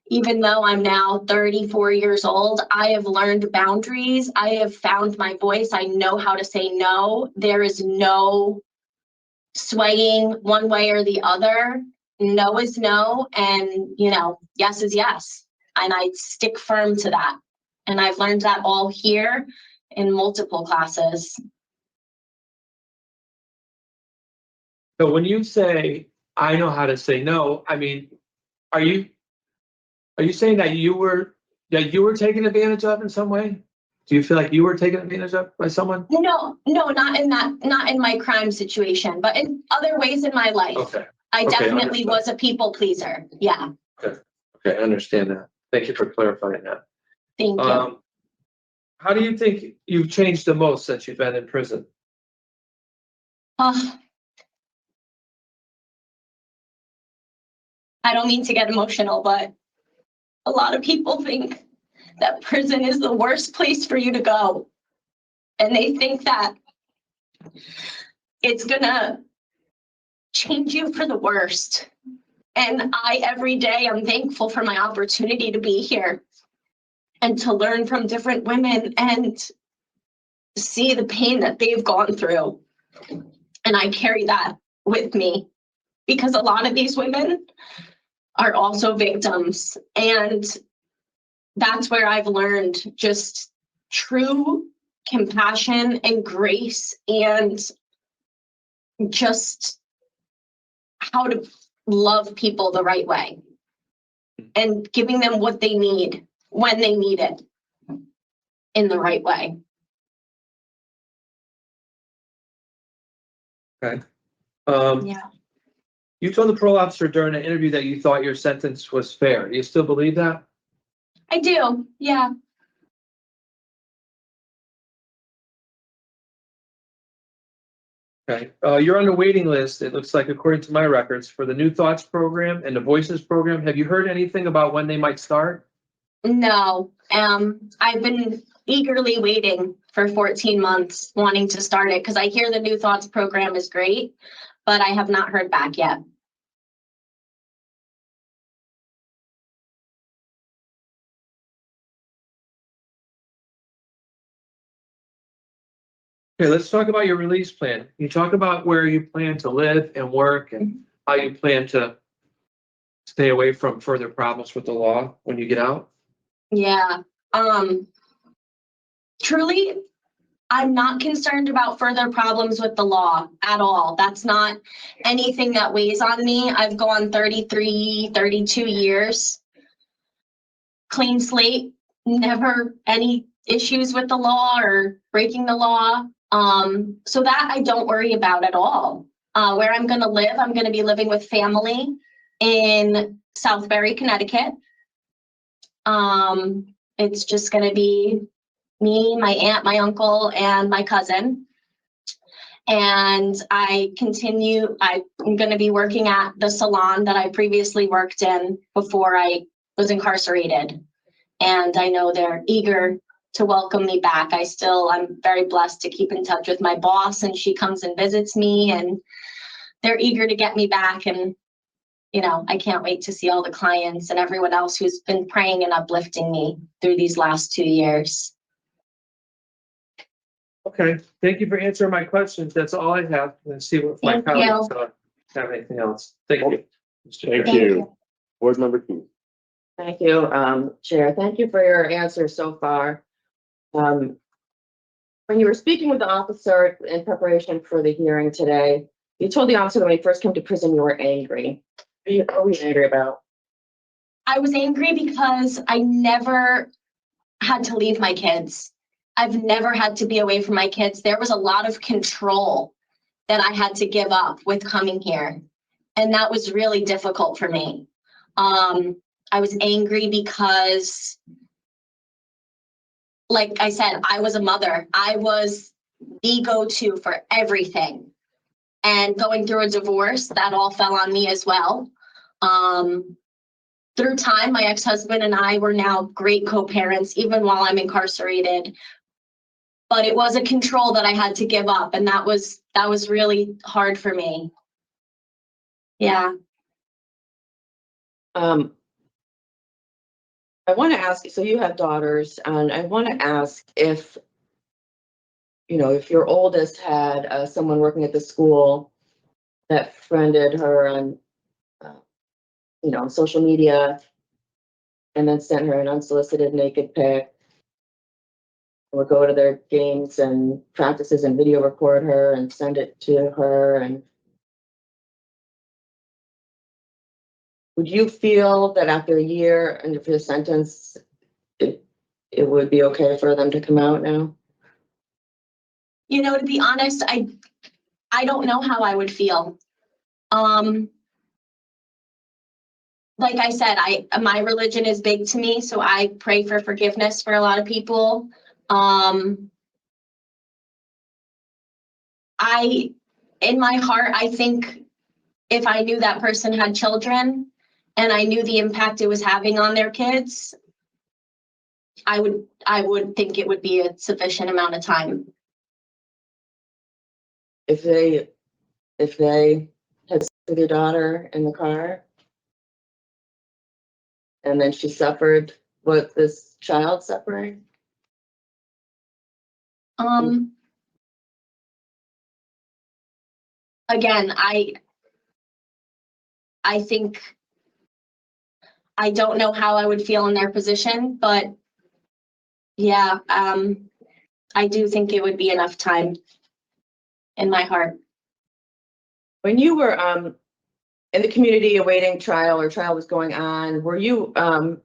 even though I'm now 34 years old, I have learned boundaries. I have found my voice. I know how to say no. There is no swaying one way or the other. No is no, and yes is yes. And I stick firm to that. And I've learned that all here in multiple classes. So when you say, I know how to say no, I mean, are you saying that you were taken advantage of in some way? Do you feel like you were taken advantage of by someone? No, not in my crime situation, but in other ways in my life. Okay, I okay, definitely understood. was a people pleaser. Yeah, okay, I understand that. Thank you for clarifying that. thank you. How do you think you've changed the most since you've been in prison? I don't mean to get emotional, but a lot of people think that prison is the worst place for you to go. And they think that it's gonna change you for the worst. And every day, I'm thankful for my opportunity to be here and to learn from different women and see the pain that they've gone through. And I carry that with me because a lot of these women are also victims. And that's where I've learned just true compassion and grace and just how to love people the right way and giving them what they need when they need it in the right way. Okay. Yeah, You told the parole officer during an interview that you thought your sentence was fair. Do you still believe that? I do. Yeah. Okay. You're on the waiting list, it looks like, according to my records, for the New Thoughts program and the Voices program. Have you heard anything about when they might start? No. I've been eagerly waiting for 14 months, wanting to start it because I hear the New Thoughts program is great, but I have not heard back yet. Okay, let's talk about your release plan. Can you talk about where you plan to live and work and how you plan to stay away from further problems with the law when you get out? Yeah. Truly, I'm not concerned about further problems with the law at all. That's not anything that weighs on me. I've gone 33, 32 years. Clean slate, never any issues with the law or breaking the law. So that I don't worry about at all. Where I'm gonna live, I'm gonna be living with family in Southbury, Connecticut. It's just gonna be me, my aunt, my uncle, and my cousin. And I'm gonna be working at the salon that I previously worked in before I was incarcerated. And I know they're eager to welcome me back. I'm very blessed to keep in touch with my boss, and she comes and visits me, and they're eager to get me back. And, I can't wait to see all the clients and everyone else who's been praying and uplifting me through these last 2 years. Okay, thank you for answering my questions. That's all I have. Let's see what my Thank you. colleagues have anything else. Thank you. Mr. Thank Chair. you. Board member Key. Thank you, Chair. Thank you for your answers so far. When you were speaking with the officer in preparation for the hearing today, you told the officer that when you first came to prison, you were angry. What were you angry about? I was angry because I never had to leave my kids. I've never had to be away from my kids. There was a lot of control that I had to give up with coming here. And that was really difficult for me. I was angry because, like I said, I was a mother. I was the go-to for everything. And going through a divorce, that all fell on me as well. Through time, my ex-husband and I were now great co-parents, even while I'm incarcerated. But it was a control that I had to give up, and that was really hard for me. Yeah. I want to ask, so you have daughters, and I want to ask if your oldest had someone working at the school that friended her on, social media, and then sent her an unsolicited naked pic, would go to their games and practices and video record her and send it to her. And would you feel that after a year and for the sentence, it would be okay for them to come out now? You know, to be honest, I don't know how I would feel. Like I said, my religion is big to me, so I pray for forgiveness for a lot of people. In my heart, I think if I knew that person had children and I knew the impact it was having on their kids, I would think it would be a sufficient amount of time. If they had sex with your daughter in the car and then she suffered what this child suffering? Again, I think I don't know how I would feel in their position, but yeah, I do think it would be enough time in my heart. When you were in the community awaiting trial or trial was going on, were you how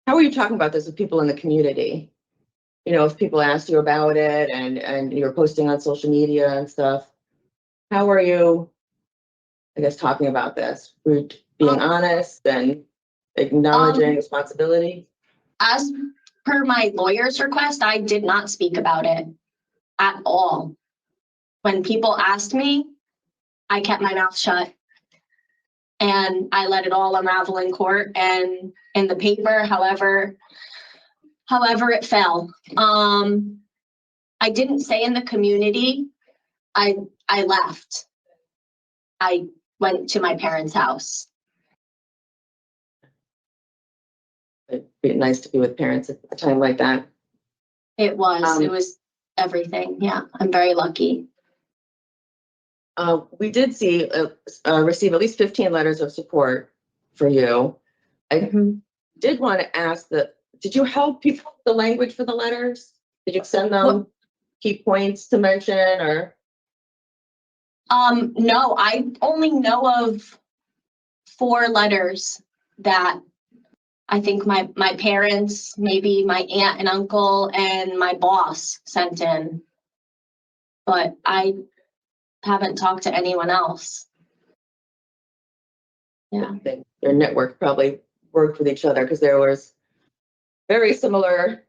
were you talking about this with people in the community? You know, if people asked you about it and you're posting on social media and stuff, how are you, I guess, talking about this? Were you being honest and acknowledging responsibility? As per my lawyer's request, I did not speak about it at all. When people asked me, I kept my mouth shut and I let it all unravel in court and in the paper, however it fell. I didn't stay in the community. I left. I went to my parents' house. It'd be nice to be with parents at a time like that. It was everything. Yeah, I'm very lucky. We did see receive at least 15 letters of support for you. I did want to ask did you help people with the language for the letters? Did you send them key points to mention or? No, I only know of 4 letters that I think my parents, maybe my aunt and uncle, and my boss sent in. But I haven't talked to anyone else. Yeah. I think your network probably worked with each other because there was very similar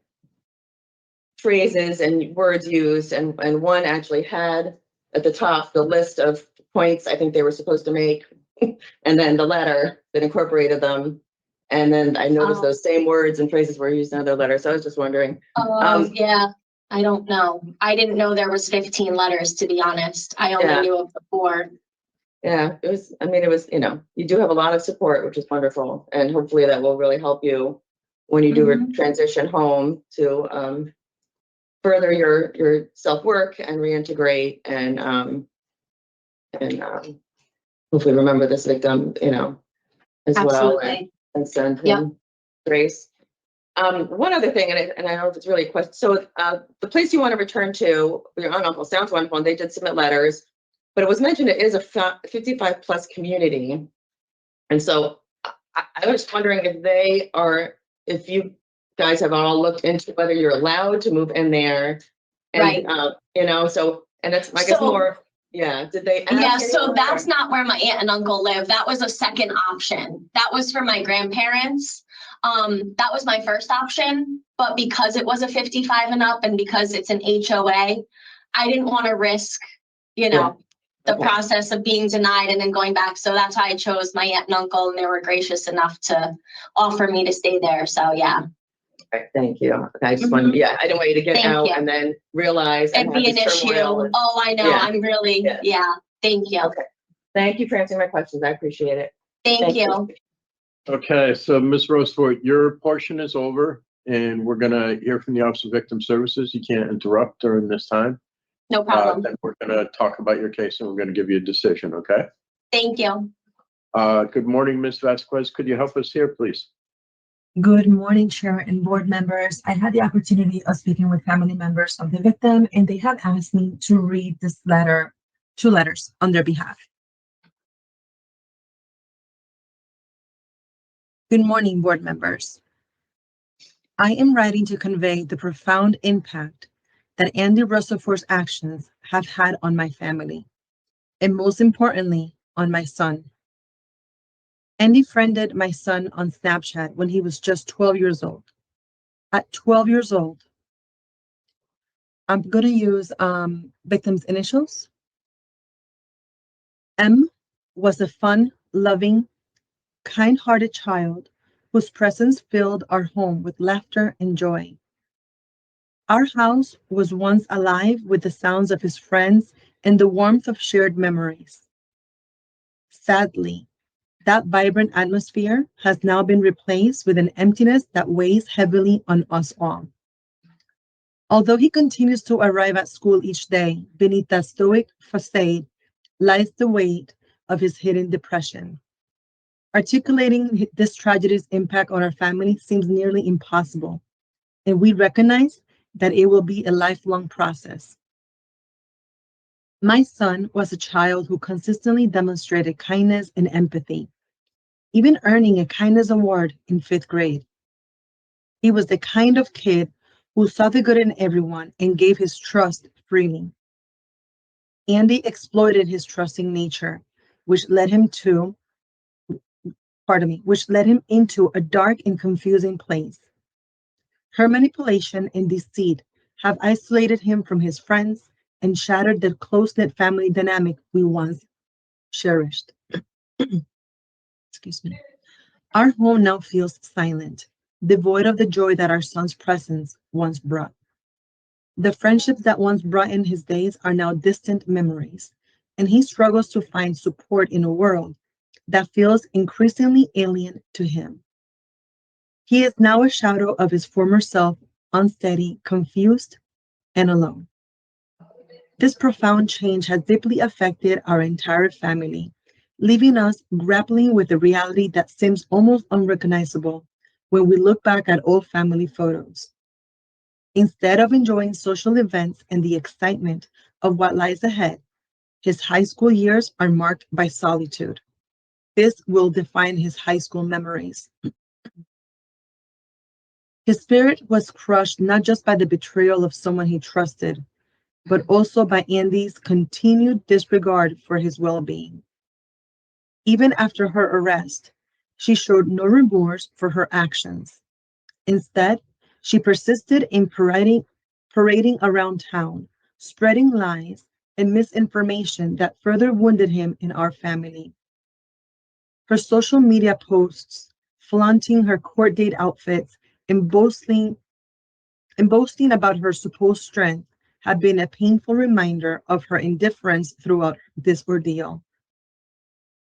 phrases and words used, and one actually had at the top the list of points I think they were supposed to make, and then the letter that incorporated them. And then I noticed those same words and phrases were used in other letters. So I was just wondering. Yeah, I don't know. I didn't know there was 15 letters, to be honest. I only knew of the 4. Yeah, it was, you do have a lot of support, which is wonderful. And hopefully that will really help you when you do a transition home to further your self-work and reintegrate and hopefully remember this victim, as well. And send him grace. One other thing, and I don't know if it's really a question. So the place you want to return to, your aunt and uncle, sounds wonderful, and they did submit letters, but it was mentioned it is a 55 plus community. And so I was wondering if you guys have all looked into whether you're allowed to move in there. And, right. So, and that's, I guess, more. Yeah, did they ask? Yeah, so that's not where my aunt and uncle live. That was a second option. That was for my grandparents. That was my first option, but because it was a 55 and up and because it's an HOA, I didn't want to risk, the process of being denied and then going back. So that's why I chose my aunt and uncle, and they were gracious enough to offer me to stay there. So yeah. Okay, thank you. I just wanted, I didn't want you to get out and then realize it'd be an issue. Oh, I know. I'm really, thank you. Okay. Thank you for answering my questions. I appreciate it. Thank you. Okay, so Ms. Rosefort, your portion is over and we're gonna hear from the Office of Victim Services. You can't interrupt during this time. No problem. Then we're gonna talk about your case and we're gonna give you a decision, okay? Thank you. Good morning, Ms. Vasquez. Could you help us here, please? Good morning, Chair and board members. I had the opportunity of speaking with family members of the victim, and they have asked me to read this letter, 2 letters on their behalf. Good morning, board members. I am writing to convey the profound impact that Andy Russellfort's actions have had on my family, and most importantly, on my son. Andy friended my son on Snapchat when he was just 12 years old. At 12 years old, I'm going to use victim's initials. M was a fun, loving, kind-hearted child whose presence filled our home with laughter and joy. Our house was once alive with the sounds of his friends and the warmth of shared memories. Sadly, that vibrant atmosphere has now been replaced with an emptiness that weighs heavily on us all. Although he continues to arrive at school each day, beneath that stoic facade lies the weight of his hidden depression. Articulating this tragedy's impact on our family seems nearly impossible, and we recognize that it will be a lifelong process. My son was a child who consistently demonstrated kindness and empathy, even earning a kindness award in 5th grade. He was the kind of kid who saw the good in everyone and gave his trust freely. Andy exploited his trusting nature, which led him into a dark and confusing place. Her manipulation and deceit have isolated him from his friends and shattered the close-knit family dynamic we once cherished. Excuse me. Our home now feels silent, devoid of the joy that our son's presence once brought. The friendships that once brightened his days are now distant memories, and he struggles to find support in a world that feels increasingly alien to him. He is now a shadow of his former self, unsteady, confused, and alone. This profound change has deeply affected our entire family, leaving us grappling with a reality that seems almost unrecognizable when we look back at old family photos. Instead of enjoying social events and the excitement of what lies ahead, his high school years are marked by solitude. This will define his high school memories. His spirit was crushed not just by the betrayal of someone he trusted, but also by Andy's continued disregard for his well-being. Even after her arrest, she showed no remorse for her actions. Instead, she persisted in parading around town, spreading lies and misinformation that further wounded him and our family. Her social media posts, flaunting her court date outfits and boasting about her supposed strength, have been a painful reminder of her indifference throughout this ordeal.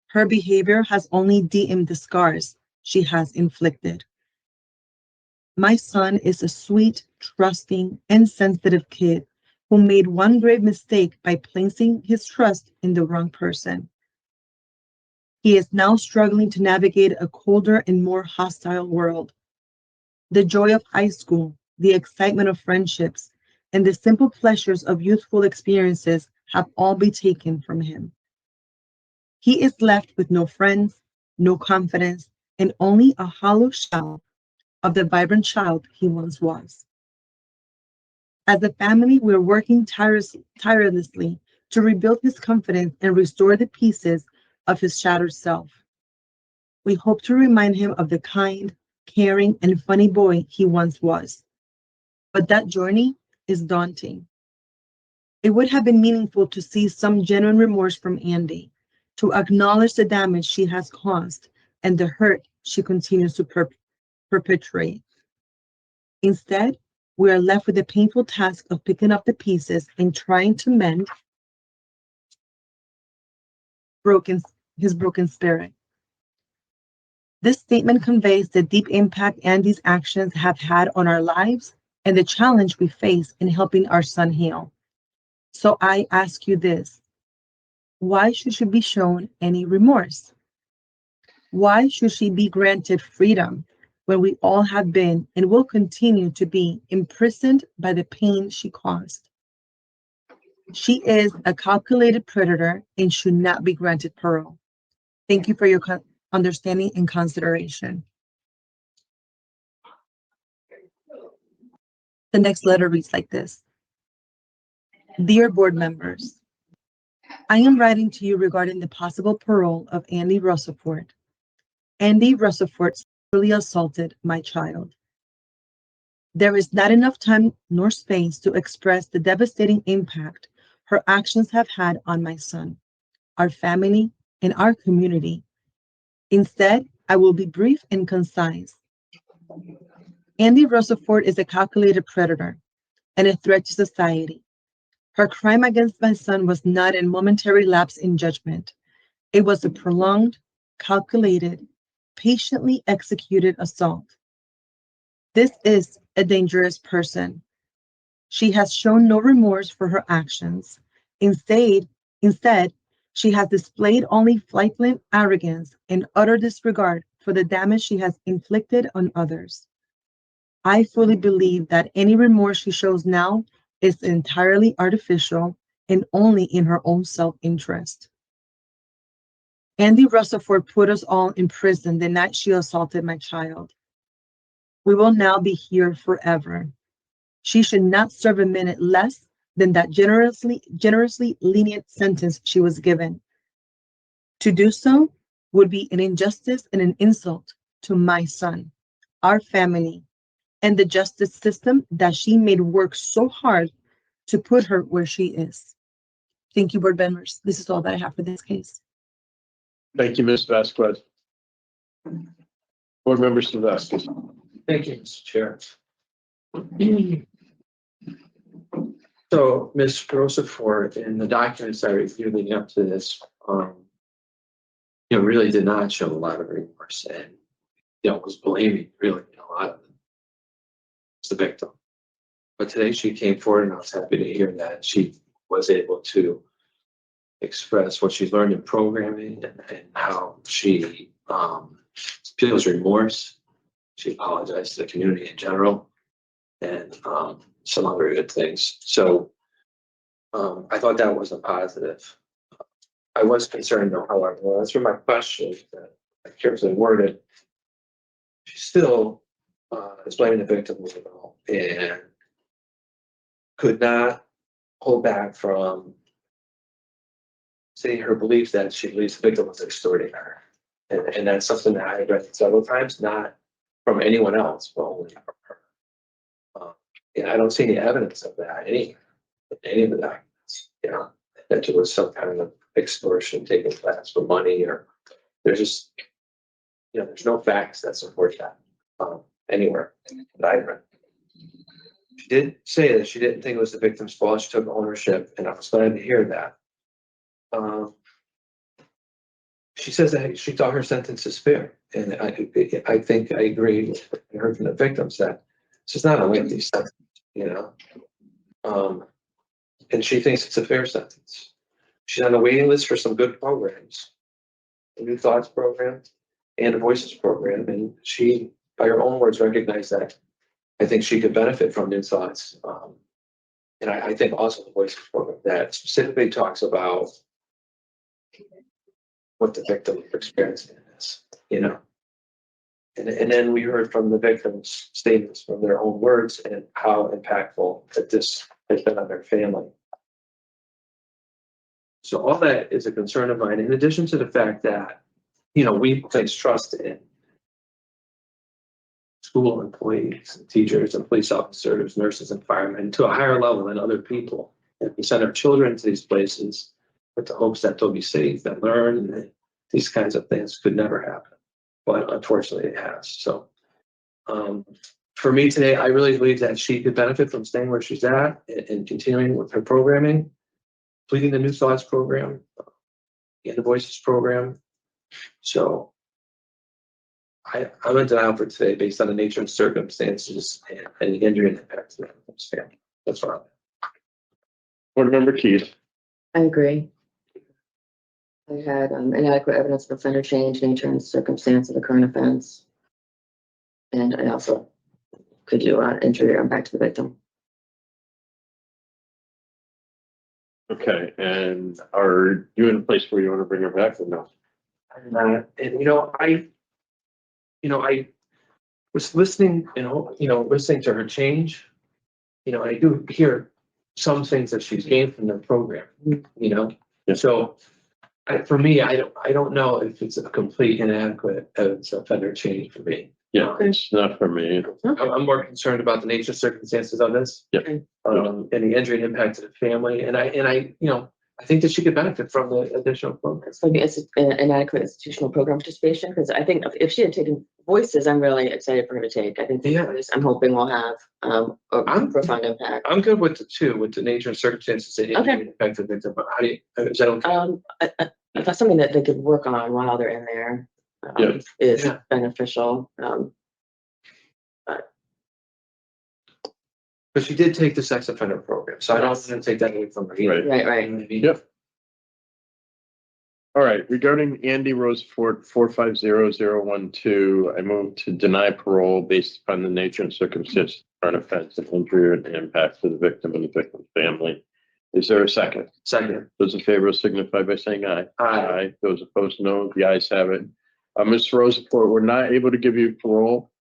Her behavior has only deepened the scars she has inflicted. My son is a sweet, trusting, and sensitive kid who made one grave mistake by placing his trust in the wrong person. He is now struggling to navigate a colder and more hostile world. The joy of high school, the excitement of friendships, and the simple pleasures of youthful experiences have all been taken from him. He is left with no friends, no confidence, and only a hollow shell of the vibrant child he once was. As a family, we're working tirelessly to rebuild his confidence and restore the pieces of his shattered self. We hope to remind him of the kind, caring, and funny boy he once was. But that journey is daunting. It would have been meaningful to see some genuine remorse from Andy, to acknowledge the damage she has caused and the hurt she continues to perpetrate. Instead, we are left with the painful task of picking up the pieces and trying to mend his broken spirit. This statement conveys the deep impact Andy's actions have had on our lives and the challenge we face in helping our son heal. So I ask you this: why should she be shown any remorse? Why should she be granted freedom when we all have been and will continue to be imprisoned by the pain she caused? She is a calculated predator and should not be granted parole. Thank you for your understanding and consideration. The next letter reads like this. Dear board members, I am writing to you regarding the possible parole of Andy Rutherford. Andy Rutherford sexually assaulted my child. There is not enough time nor space to express the devastating impact her actions have had on my son, our family, and our community. Instead, I will be brief and concise. Andy Rutherford is a calculated predator and a threat to society. Her crime against my son was not a momentary lapse in judgment. It was a prolonged, calculated, patiently executed assault. This is a dangerous person. She has shown no remorse for her actions. Instead, she has displayed only flightless arrogance and utter disregard for the damage she has inflicted on others. I fully believe that any remorse she shows now is entirely artificial and only in her own self-interest. Andy Rutherford put us all in prison the night she assaulted my child. We will now be here forever. She should not serve a minute less than that generously lenient sentence she was given. To do so would be an injustice and an insult to my son, our family, and the justice system that she made work so hard to put her where she is. Thank you, board members. This is all that I have for this case. Thank you, Ms. Vasquez. Board Member Vasquez. Thank you, Mr. Chair. So, Ms. Rutherford, in the documents I reviewed leading up to this, really did not show a lot of remorse and, was blaming really a lot of the victim. But today she came forward and I was happy to hear that she was able to express what she's learned in programming and how she feels remorse. She apologized to the community in general and some other good things. So I thought that was a positive. I was concerned though, however, that's for my question that I carefully worded. She still is blaming the victim and could not hold back from saying her belief that she believes the victim was extorting her. And that's something that I addressed several times, not from anyone else, but only from her. And I don't see any evidence of that in any of the documents, that there was some kind of extortion taking place for money or there's just, there's no facts that support that anywhere that I read. She did say that she didn't think it was the victim's fault. She took ownership, and I was glad to hear that. She says that she thought her sentence is fair, and I think I agree with what I heard from the victims that this is not a lengthy sentence, and she thinks it's a fair sentence. She's on the waiting list for some good programs, the New Thoughts program and the Voices program, and she, by her own words, recognized that. I think she could benefit from New Thoughts, and I think also the Voices program that specifically talks about what the victim experiencing is, And then we heard from the victims' statements from their own words and how impactful that this has been on their family. So all that is a concern of mine, in addition to the fact that, we place trust in school employees, and teachers, and police officers, nurses, and firemen to a higher level than other people. And we send our children to these places with the hopes that they'll be safe and learn, and these kinds of things could never happen. But unfortunately, it has. So for me today, I really believe that she could benefit from staying where she's at and continuing with her programming, completing the New Thoughts program and the Voices program. So I'm in denial for today based on the nature and circumstances and the injury and impact to the victim's family. That's what I'm at. Board Member Keith. I agree. I had inadequate evidence of offender change, nature, and circumstance of the current offense. And I also could do injury or impact to the victim. Okay, and are you in a place where you want to bring her back or no? I was listening and listening to her change I do hear some things that she's gained from the program, Yeah. So for me, I don't know if it's a complete inadequate offender change for me. Yeah, it's not for me. I'm more concerned about the nature and circumstances of this. Yeah. And the injury and impact to the family, and I think that she could benefit from the additional programs. So it's an inadequate institutional program participation, because I think if she had taken voices, I'm really excited for her to take. I think Yeah. I'm hoping will have a I'm- profound impact. I'm good with the two, with the nature and circumstances and injury and impact to the victim, but how do you, is that okay? If that's something that they could work on while they're in there, Yeah. is Yeah. beneficial. But she did take the sex offender program, so I don't want to take that away from her. either. Right. Right. Yep. All right, regarding Andy Rosefort 450012, I move to deny parole based upon the nature and circumstances of an offense and injury and impact to the victim and the victim's family. Is there a second? Second. Those in favor signify by saying aye. Aye. Those opposed, no. The ayes have it. Mr. Rosefort, we're not able to give you parole.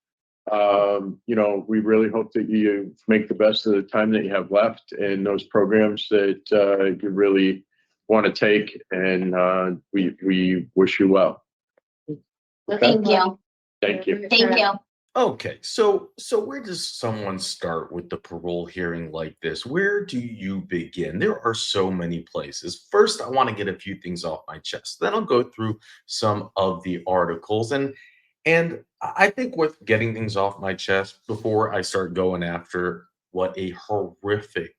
We really hope that you make the best of the time that you have left in those programs that you really want to take, and we wish you well. Thank you. Thank you. Thank you. Okay, so where does someone start with the parole hearing like this? Where do you begin? There are so many places. First, I want to get a few things off my chest. Then I'll go through some of the articles, and I think with getting things off my chest before I start going after what a horrific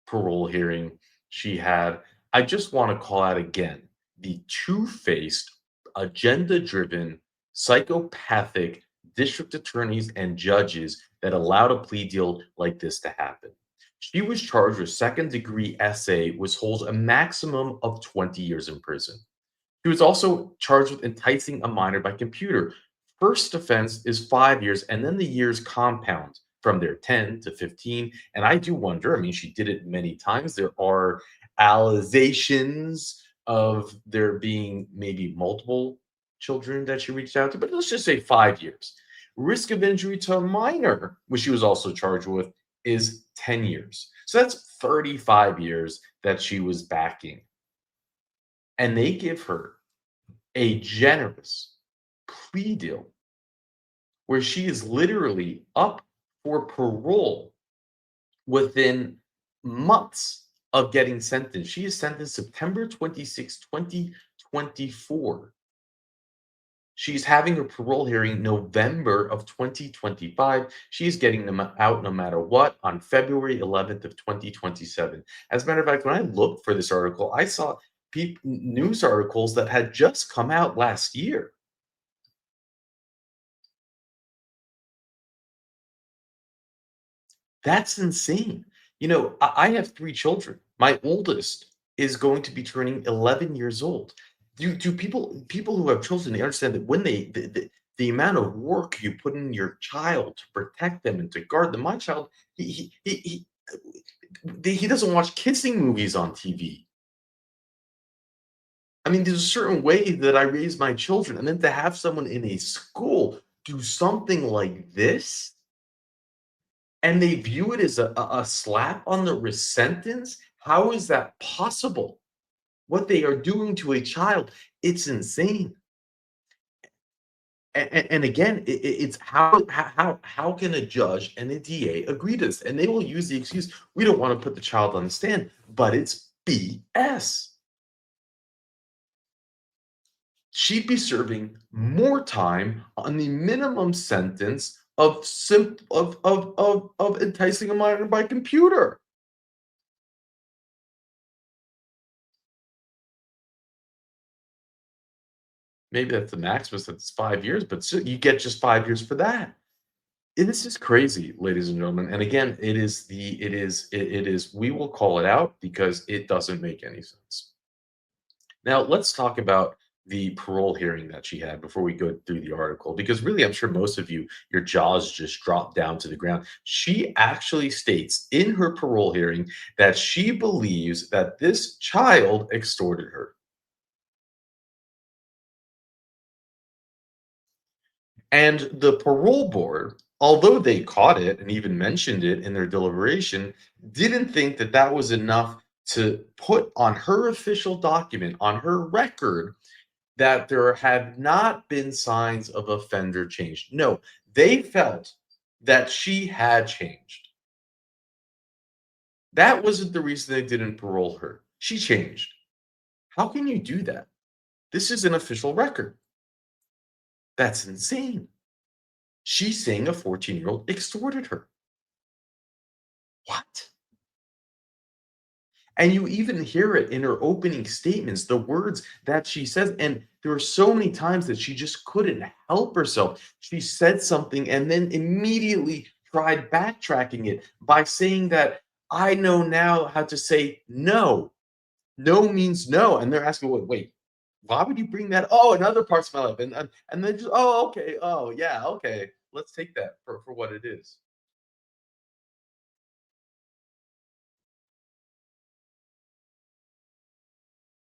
parole hearing she had, I just want to call out again the two-faced, agenda-driven, psychopathic district attorneys and judges that allowed a plea deal like this to happen. She was charged with second-degree SA, which holds a maximum of 20 years in prison. She was also charged with enticing a minor by computer. First offense is 5 years, and then the years compound from there 10 to 15. And I do wonder, I mean, she did it many times. There are allegations of there being maybe multiple children that she reached out to, but let's just say 5 years. Risk of injury to a minor, which she was also charged with, is 10 years. So that's 35 years that she was backing. And they give her a generous plea deal where she is literally up for parole within months of getting sentenced. She is sentenced September 26, 2024. She's having a parole hearing November of 2025. She's getting them out no matter what on February 11th of 2027. As a matter of fact, when I looked for this article, I saw news articles that had just come out last year. That's insane. I have 3 children. My oldest is going to be turning 11 years old. Do people who have children, they understand that when the amount of work you put in your child to protect them and to guard them. My child, he doesn't watch kissing movies on TV. I mean, there's a certain way that I raise my children, and then to have someone in a school do something like this, and they view it as a slap on the wrist sentence. How is that possible? What they are doing to a child, it's insane. And again, it's how can a judge and a DA agree to this? And they will use the excuse, we don't want to put the child on the stand, but it's BS. She'd be serving more time on the minimum sentence of enticing a minor by computer. Maybe that's the maximum, that's 5 years, but still, you get just 5 years for that. And this is crazy, ladies and gentlemen. And again, it is we will call it out because it doesn't make any sense. Now, let's talk about the parole hearing that she had before we go through the article, because really, I'm sure most of you, your jaws just dropped down to the ground. She actually states in her parole hearing that she believes that this child extorted her. And the parole board, although they caught it and even mentioned it in their deliberation, didn't think that that was enough to put on her official document, on her record, that there had not been signs of offender change. No, they felt that she had changed. That wasn't the reason they didn't parole her. She changed. How can you do that? This is an official record. That's insane. She's saying a 14-year-old extorted her. What? And you even hear it in her opening statements, the words that she says. And there were so many times that she just couldn't help herself. She said something and then immediately tried backtracking it by saying that I know now how to say no. No means no. And they're asking, wait, why would you bring that? Oh, in other parts of my life. And then just, oh, okay. Oh, yeah, okay. Let's take that for what it is.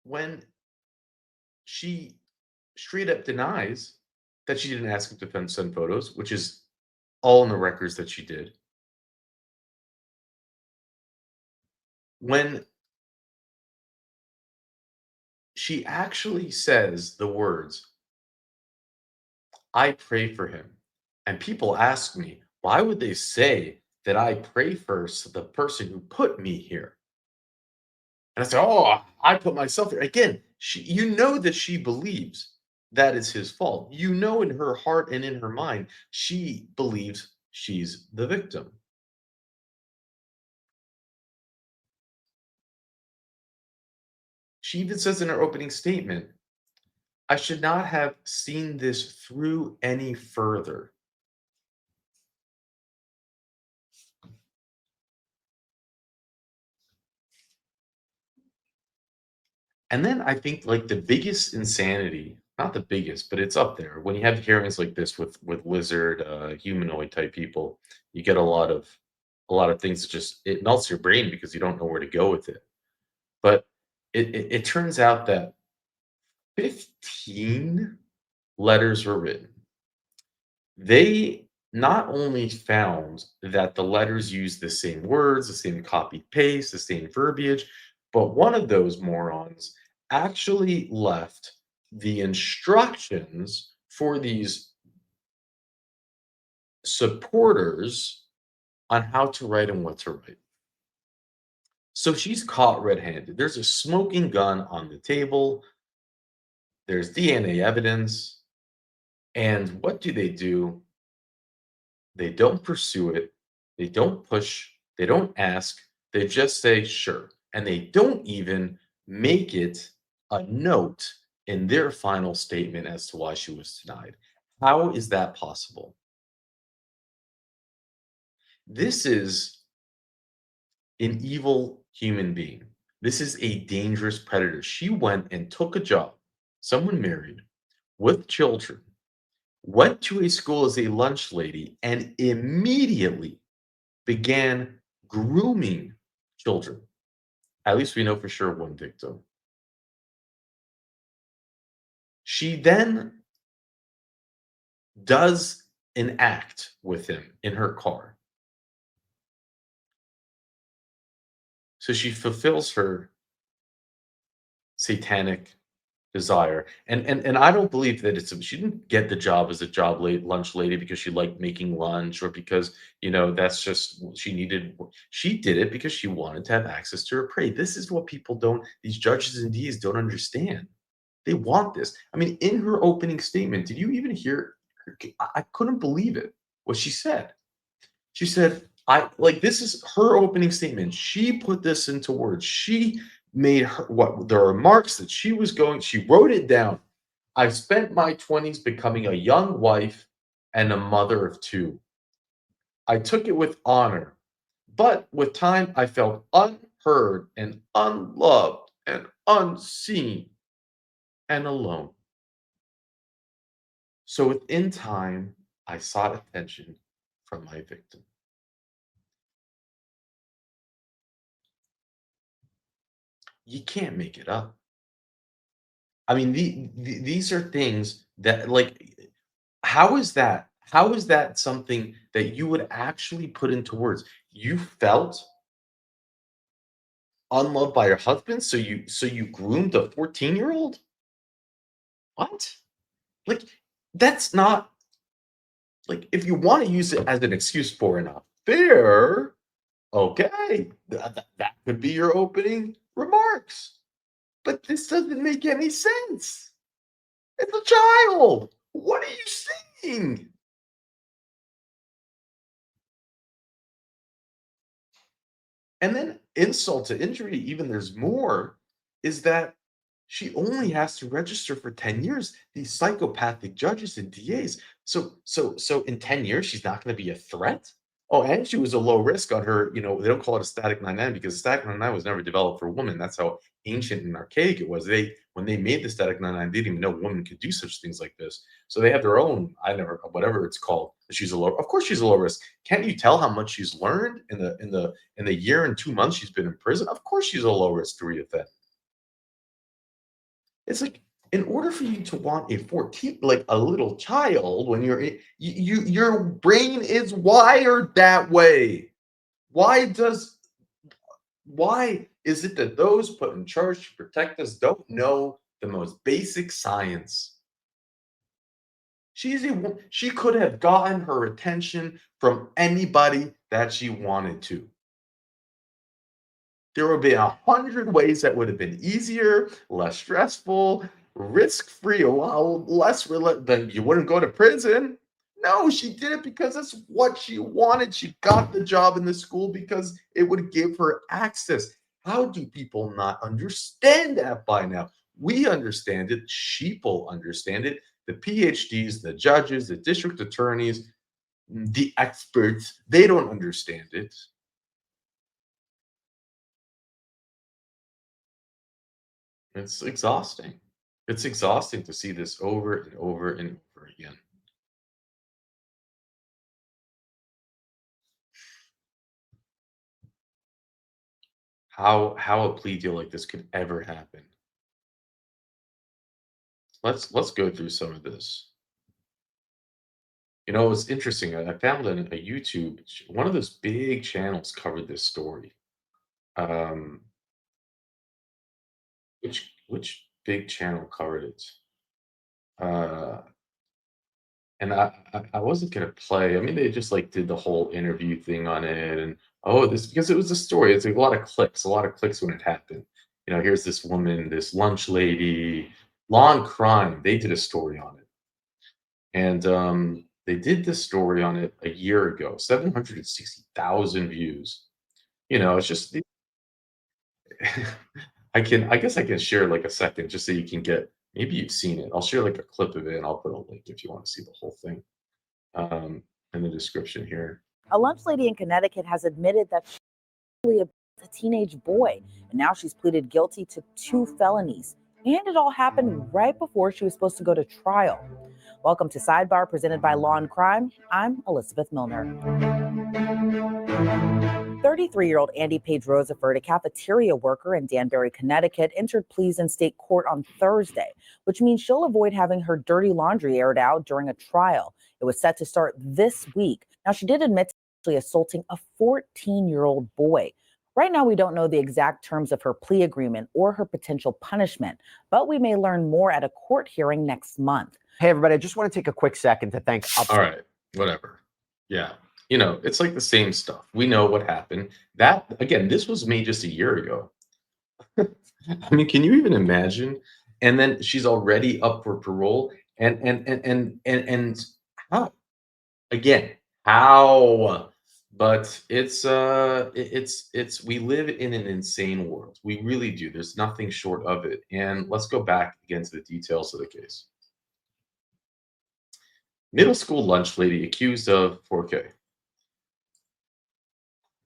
When she straight up denies that she didn't ask him to send photos, which is all in the records that she did. When she actually says the words, I pray for him. And people ask me, why would they say that I pray for the person who put me here? And I say, oh, I put myself there. Again, you know that she believes that is his fault. You know in her heart and in her mind, she believes she's the victim. She even says in her opening statement, I should not have seen this through any further. And then I think like the biggest insanity, not the biggest, but it's up there. When you have hearings like this with lizard, humanoid type people, you get a lot of things that just it melts your brain because you don't know where to go with it. But it turns out that 15 letters were written. They not only found that the letters used the same words, the same copy paste, the same verbiage, but one of those morons actually left the instructions for these supporters on how to write and what to write. So she's caught red handed. There's a smoking gun on the table, there's DNA evidence. And what do? They don't pursue it. They don't push. They don't ask. They just say, sure. And they don't even make it a note in their final statement as to why she was denied. How is that possible? This is an evil human being. This is a dangerous predator. She went and took a job, someone married with children, went to a school as a lunch lady, and immediately began grooming children. At least we know for sure one victim. She then does an act with him in her car. So she fulfills her satanic desire. And I don't believe that she didn't get the job as a lunch lady because she liked making lunch or because, that's just she did it because she wanted to have access to her prey. This is what these judges and DAs don't understand. They want this. I mean, in her opening statement, did you even hear I couldn't believe it, what she said. She said, this is her opening statement. She put this into words. She made the remarks that she wrote it down. I spent my 20s becoming a young wife and a mother of two. I took it with honor, but with time I felt unheard and unloved and unseen and alone. So within time, I sought attention from my victim. You can't make it up. I mean, these are things that, How is that? How is that something that you would actually put into words? You felt unloved by your husband, so you groomed a 14-year-old? What? Like, that's not like, if you wanna use it as an excuse for an affair, okay, that could be your opening remarks. But this doesn't make any sense. It's a child. What are you saying? And then insult to injury, even there's more, is that she only has to register for 10 years, these psychopathic judges and DAs. So in 10 years, she's not gonna be a threat? Oh, and she was a low risk on her, they don't call it a static 9-9 because static 9-9 was never developed for women. That's how ancient and archaic it was. When they made the static 9-9, they didn't even know women could do such things like this. So they have their own, whatever it's called. She's a low, of course she's a low risk. Can't you tell how much she's learned in the year and 2 months she's been in prison? Of course she's a low risk to reoffend. It's like, in order for you to want a 14, like a little child, when your brain is wired that way. Why is it that those put in charge to protect us don't know the most basic science? She could have gotten her attention from anybody that she wanted to. There would be 100 ways that would have been easier, less stressful, risk-free, a lot less than you wouldn't go to prison. No, she did it because that's what she wanted. She got the job in the school because it would give her access. How do people not understand that by now? We understand it. Sheeple understand it. The PhDs, the judges, the district attorneys, the experts, they don't understand it. It's exhausting. It's exhausting to see this over and over and over again. How a plea deal like this could ever happen. Let's go through some of this. It's interesting. I found a YouTube, one of those big channels covered this story. Um, which big channel covered it? Uh, And I wasn't gonna play. I mean, they just like did the whole interview thing on it, and oh, this because it was a story. It's like a lot of clicks when it happened. Here's this woman, this lunch lady, law and crime. They did a story on it, and they did this story on it a year ago. 760,000 views. It's just I guess I can share like a second just so you can get. Maybe you've seen it. I'll share like a clip of it, and I'll put a link if you want to see the whole thing. In the description here. A lunch lady in Connecticut has admitted that she was a teenage boy, and now she's pleaded guilty to 2 felonies. And it all happened right before she was supposed to go to trial. Welcome to Sidebar, presented by Law and Crime. I'm Elizabeth Milner. 33-year-old Andy Page Roseford, a cafeteria worker in Danbury, Connecticut, entered pleas in state court on Thursday, which means she'll avoid having her dirty laundry aired out during a trial. It was set to start this week. Now, she did admit to actually assaulting a 14-year-old boy. Right now, we don't know the exact terms of her plea agreement or her potential punishment, but we may learn more at a court hearing next month. Hey, everybody, I just want to take a quick second to thank All right, whatever. Yeah. It's like the same stuff. We know what happened. That, again, this was made just a year ago. I mean, can you even imagine? And then she's already up for parole. And how? Again, how? But it's we live in an insane world. We really do. There's nothing short of it. And let's go back again to the details of the case. Middle school lunch lady accused of 4K.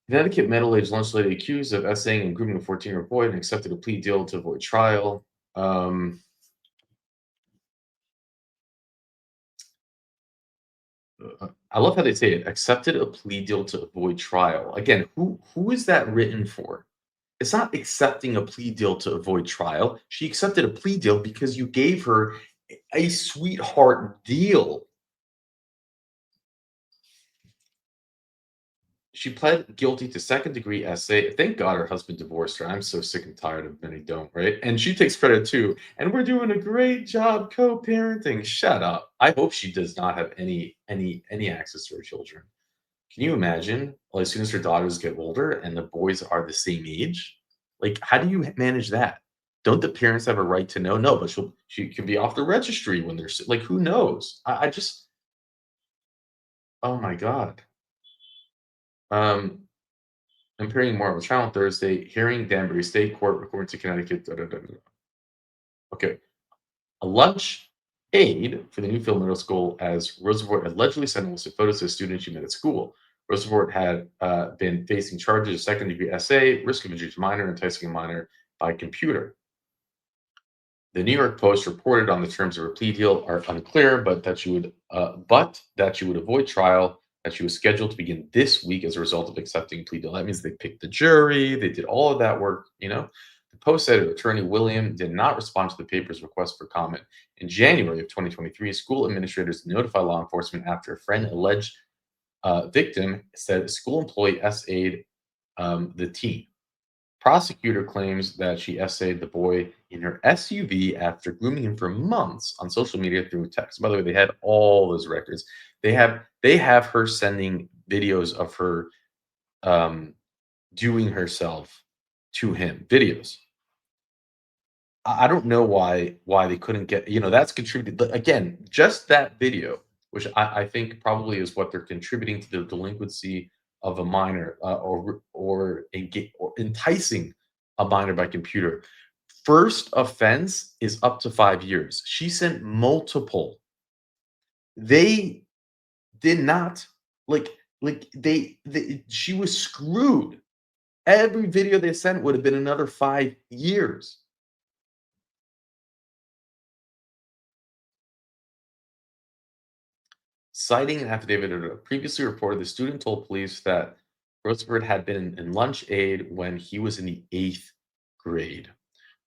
Connecticut middle-aged lunch lady accused of essaying and grooming a 14-year-old boy and accepted a plea deal to avoid trial. I love how they say it. Accepted a plea deal to avoid trial. Again, who is that written for? It's not accepting a plea deal to avoid trial. She accepted a plea deal because you gave her a sweetheart deal. She pled guilty to second-degree essay. Thank God her husband divorced her. I'm so sick and tired of many don't, right? And she takes credit too. And we're doing a great job co-parenting. Shut up. I hope she does not have any access to her children. Can you imagine? Well, as soon as her daughters get older and the boys are the same age, like how do you manage that? Don't the parents have a right to know? No, but she can be off the registry when they're like, who knows? I just, oh my God. Um, I'm hearing more of a trial on Thursday. Hearing Danbury State Court according to Connecticut. Da, da, da, da. Okay. A lunch aide for the Newfield Middle School as Roosevelt allegedly sent illicit photos to a student she met at school. Roosevelt had been facing charges of second-degree SA, risk of injury to minor, enticing a minor by computer. The New York Post reported on the terms of her plea deal are unclear, but that she would avoid trial, that she was scheduled to begin this week as a result of accepting a plea deal. That means they picked the jury, they did all of that work, you know. The Post said attorney William did not respond to the paper's request for comment. In January of 2023, school administrators notified law enforcement after a friend alleged victim said a school employee essayed the teen. Prosecutor claims that she essayed the boy in her SUV after grooming him for months on social media through text. By the way, they had all those records. They have her sending videos of her doing herself to him. Videos. I don't know why they couldn't get, that's contributed. But again, just that video, which I think probably is what they're contributing to the delinquency of a minor or enticing a minor by computer. First offense is up to 5 years. She sent multiple. They did not she was screwed. Every video they sent would have been another 5 years. Citing an affidavit previously reported, the student told police that Roosevelt had been in lunch aid when he was in the 8th grade.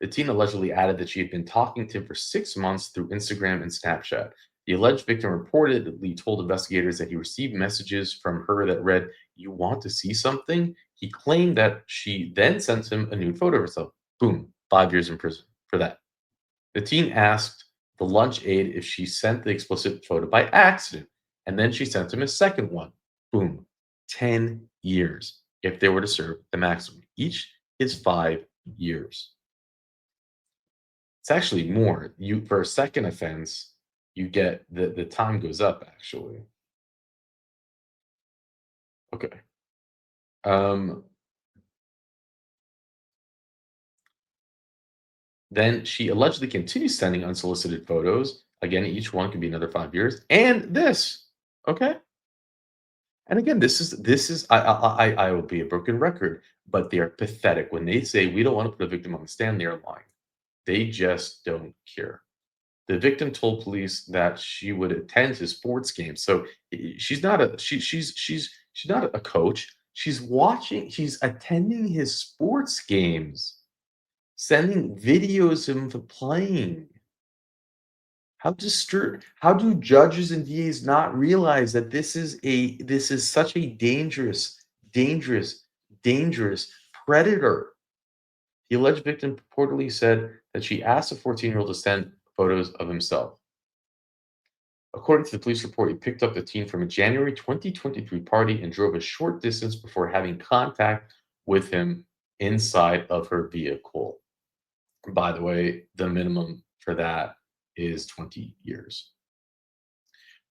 The teen allegedly added that she had been talking to him for 6 months through Instagram and Snapchat. The alleged victim reportedly told investigators that he received messages from her that read, "You want to see something?" He claimed that she then sent him a nude photo of herself. Boom, 5 years in prison for that. The teen asked the lunch aide if she sent the explicit photo by accident, and then she sent him a second one. Boom, 10 years if they were to serve the maximum. Each is 5 years. It's actually more. For a second offense, you get the time goes up actually. Okay. Then she allegedly continues sending unsolicited photos. Again, each one could be another 5 years. And this, okay? And again, this is I will be a broken record, but they are pathetic when they say we don't want to put a victim on the stand. They're lying. They just don't care. The victim told police that she would attend his sports games. So she's not she's not a coach. She's attending his sports games, sending videos of him playing. How do judges and DAs not realize that this is such a dangerous, dangerous, dangerous predator? The alleged victim purportedly said that she asked the 14-year-old to send photos of himself. According to the police report, he picked up the teen from a January 2023 party and drove a short distance before having contact with him inside of her vehicle. By the way, the minimum for that is 20 years.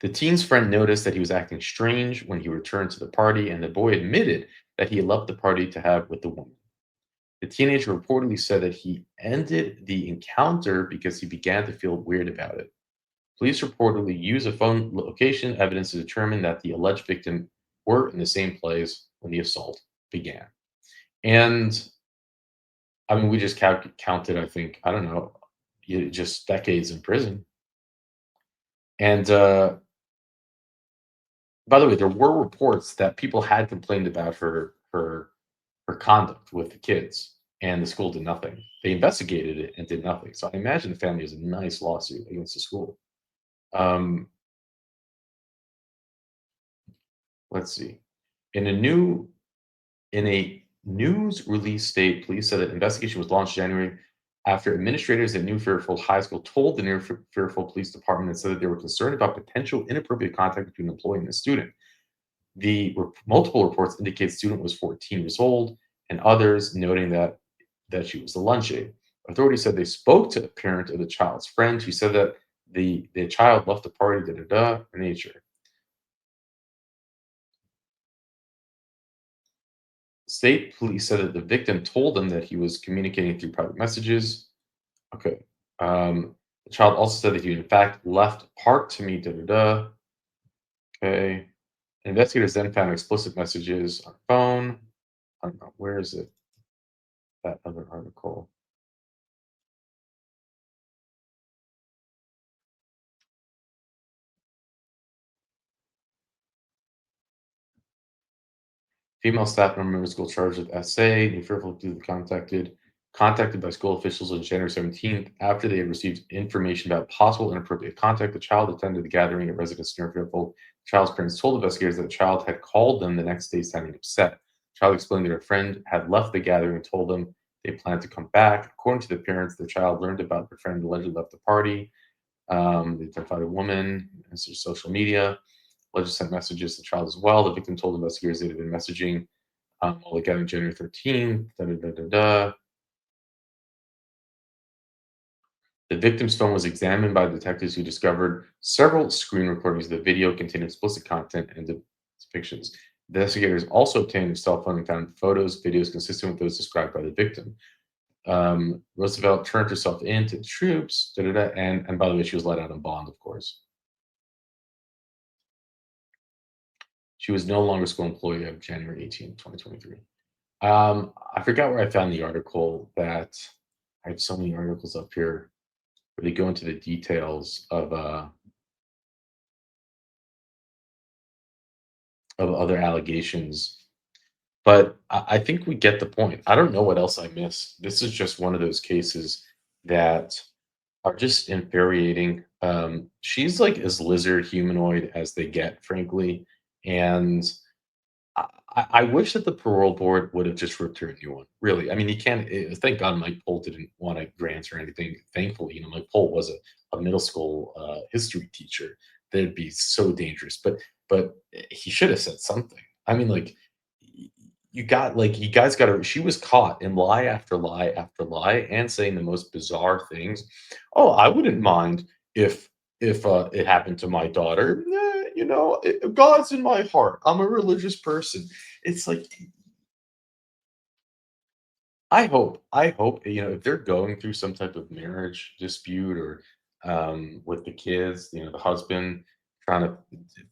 The teen's friend noticed that he was acting strange when he returned to the party, and the boy admitted that he had left the party to have with the woman. The teenager reportedly said that he ended the encounter because he began to feel weird about it. Police reportedly used a phone location evidence to determine that the alleged victim were in the same place when the assault began. And I mean, we just counted, I think, I don't know, just decades in prison. And by the way, there were reports that people had complained about her conduct with the kids, and the school did nothing. They investigated it and did nothing. So I imagine the family has a nice lawsuit against the school. Let's see. In a news release state, police said that investigation was launched January after administrators at New Fairfield High School told the New Fairfield Police Department and said that they were concerned about potential inappropriate contact between an employee and a student. The multiple reports indicate the student was 14 years old, and others noting that she was a lunch aide. Authorities said they spoke to a parent of the child's friend who said that the child left the party, in nature. State police said that the victim told them that he was communicating through private messages. Okay. The child also said that he, in fact, left park to meet. Okay. Investigators then found explicit messages on phone. I don't know. Where is it? That other article. Female staff member of school charged with SA. New Fairfield police contacted by school officials on January 17th after they had received information about possible inappropriate contact. The child attended the gathering at residence near Fairfield. The child's parents told investigators that the child had called them the next day sounding upset. The child explained that her friend had left the gathering and told them they planned to come back. According to the parents, the child learned about their friend allegedly left the party. They identified a woman as their social media. Allegedly sent messages to the child as well. The victim told investigators they had been messaging while the gathering January 13th. The victim's phone was examined by detectives who discovered several screen recordings of the video containing explicit content and depictions. Investigators also obtained her cell phone and found photos, videos consistent with those described by the victim. Roosevelt turned herself in to the troops, and by the way, she was let out on bond, of course. She was no longer a school employee of January 18, 2023. I forgot where I found the article that I have so many articles up here where they go into the details of other allegations. But I think we get the point. I don't know what else I missed. This is just one of those cases that are just infuriating. She's like as lizard humanoid as they get, frankly. And I wish that the parole board would have just ripped her a new one. Really, I mean, you can't. Thank God Mike Pohl didn't want to grant her anything. Thankfully, Mike Pohl was a middle school history teacher. That'd be so dangerous. But he should have said something. I mean, like you guys got to. She was caught in lie after lie after lie and saying the most bizarre things. Oh, I wouldn't mind if it happened to my daughter. God's in my heart. I'm a religious person. It's like, I hope, if they're going through some type of marriage dispute or with the kids, the husband trying to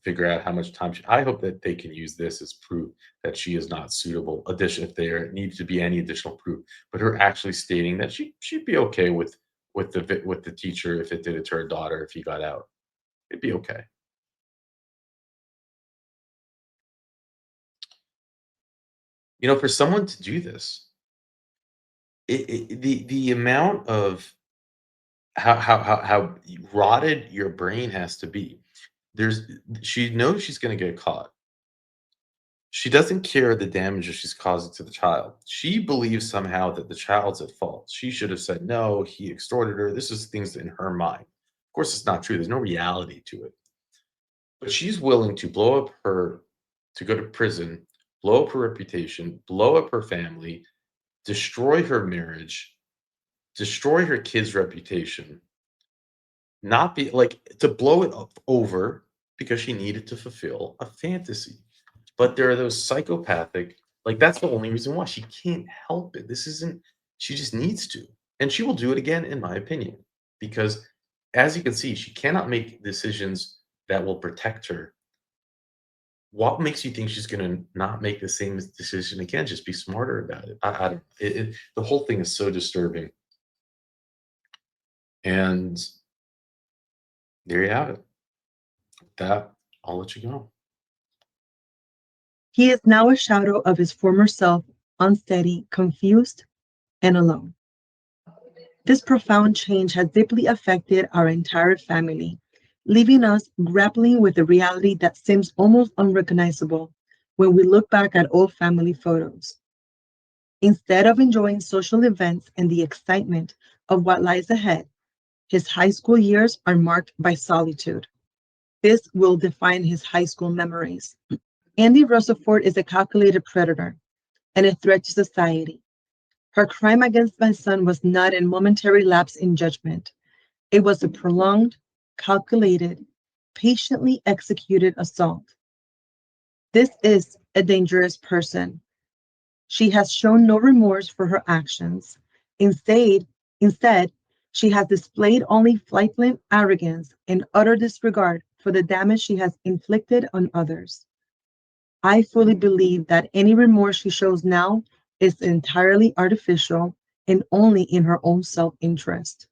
figure out how much time I hope that they can use this as proof that she is not suitable. If there needs to be any additional proof, but her actually stating that she'd be okay with the teacher if it did it to her daughter if he got out. It'd be okay. For someone to do this, the amount of how rotted your brain has to be. She knows she's going to get caught. She doesn't care the damage that she's causing to the child. She believes somehow that the child's at fault. She should have said, no, he extorted her. This is things in her mind. Of course, it's not true. There's no reality to it. But she's willing to to go to prison, blow up her reputation, blow up her family, destroy her marriage, destroy her kids' reputation, not be like to blow it over because she needed to fulfill a fantasy. But there are those psychopathic, that's the only reason why she can't help it. She just needs to. And she will do it again, in my opinion, because as you can see, she cannot make decisions that will protect her. What makes you think she's going to not make the same decision again? Just be smarter about it. I don't. The whole thing is so disturbing. And there you have it. With that, I'll let you go. He is now a shadow of his former self, unsteady, confused, and alone. This profound change has deeply affected our entire family, leaving us grappling with a reality that seems almost unrecognizable, when we look back at old family photos. Instead of enjoying social events and the excitement of what lies ahead, his high school years are marked by solitude. This will define his high school memories. Andy Rosafort is a calculated predator and a threat to society. Her crime against my son was not a momentary lapse in judgment. It was a prolonged, calculated, patiently executed assault. This is a dangerous person. She has shown no remorse for her actions. Instead, she has displayed only flightless arrogance and utter disregard for the damage she has inflicted on others. I fully believe that any remorse she shows now is entirely artificial and only in her own self-interest.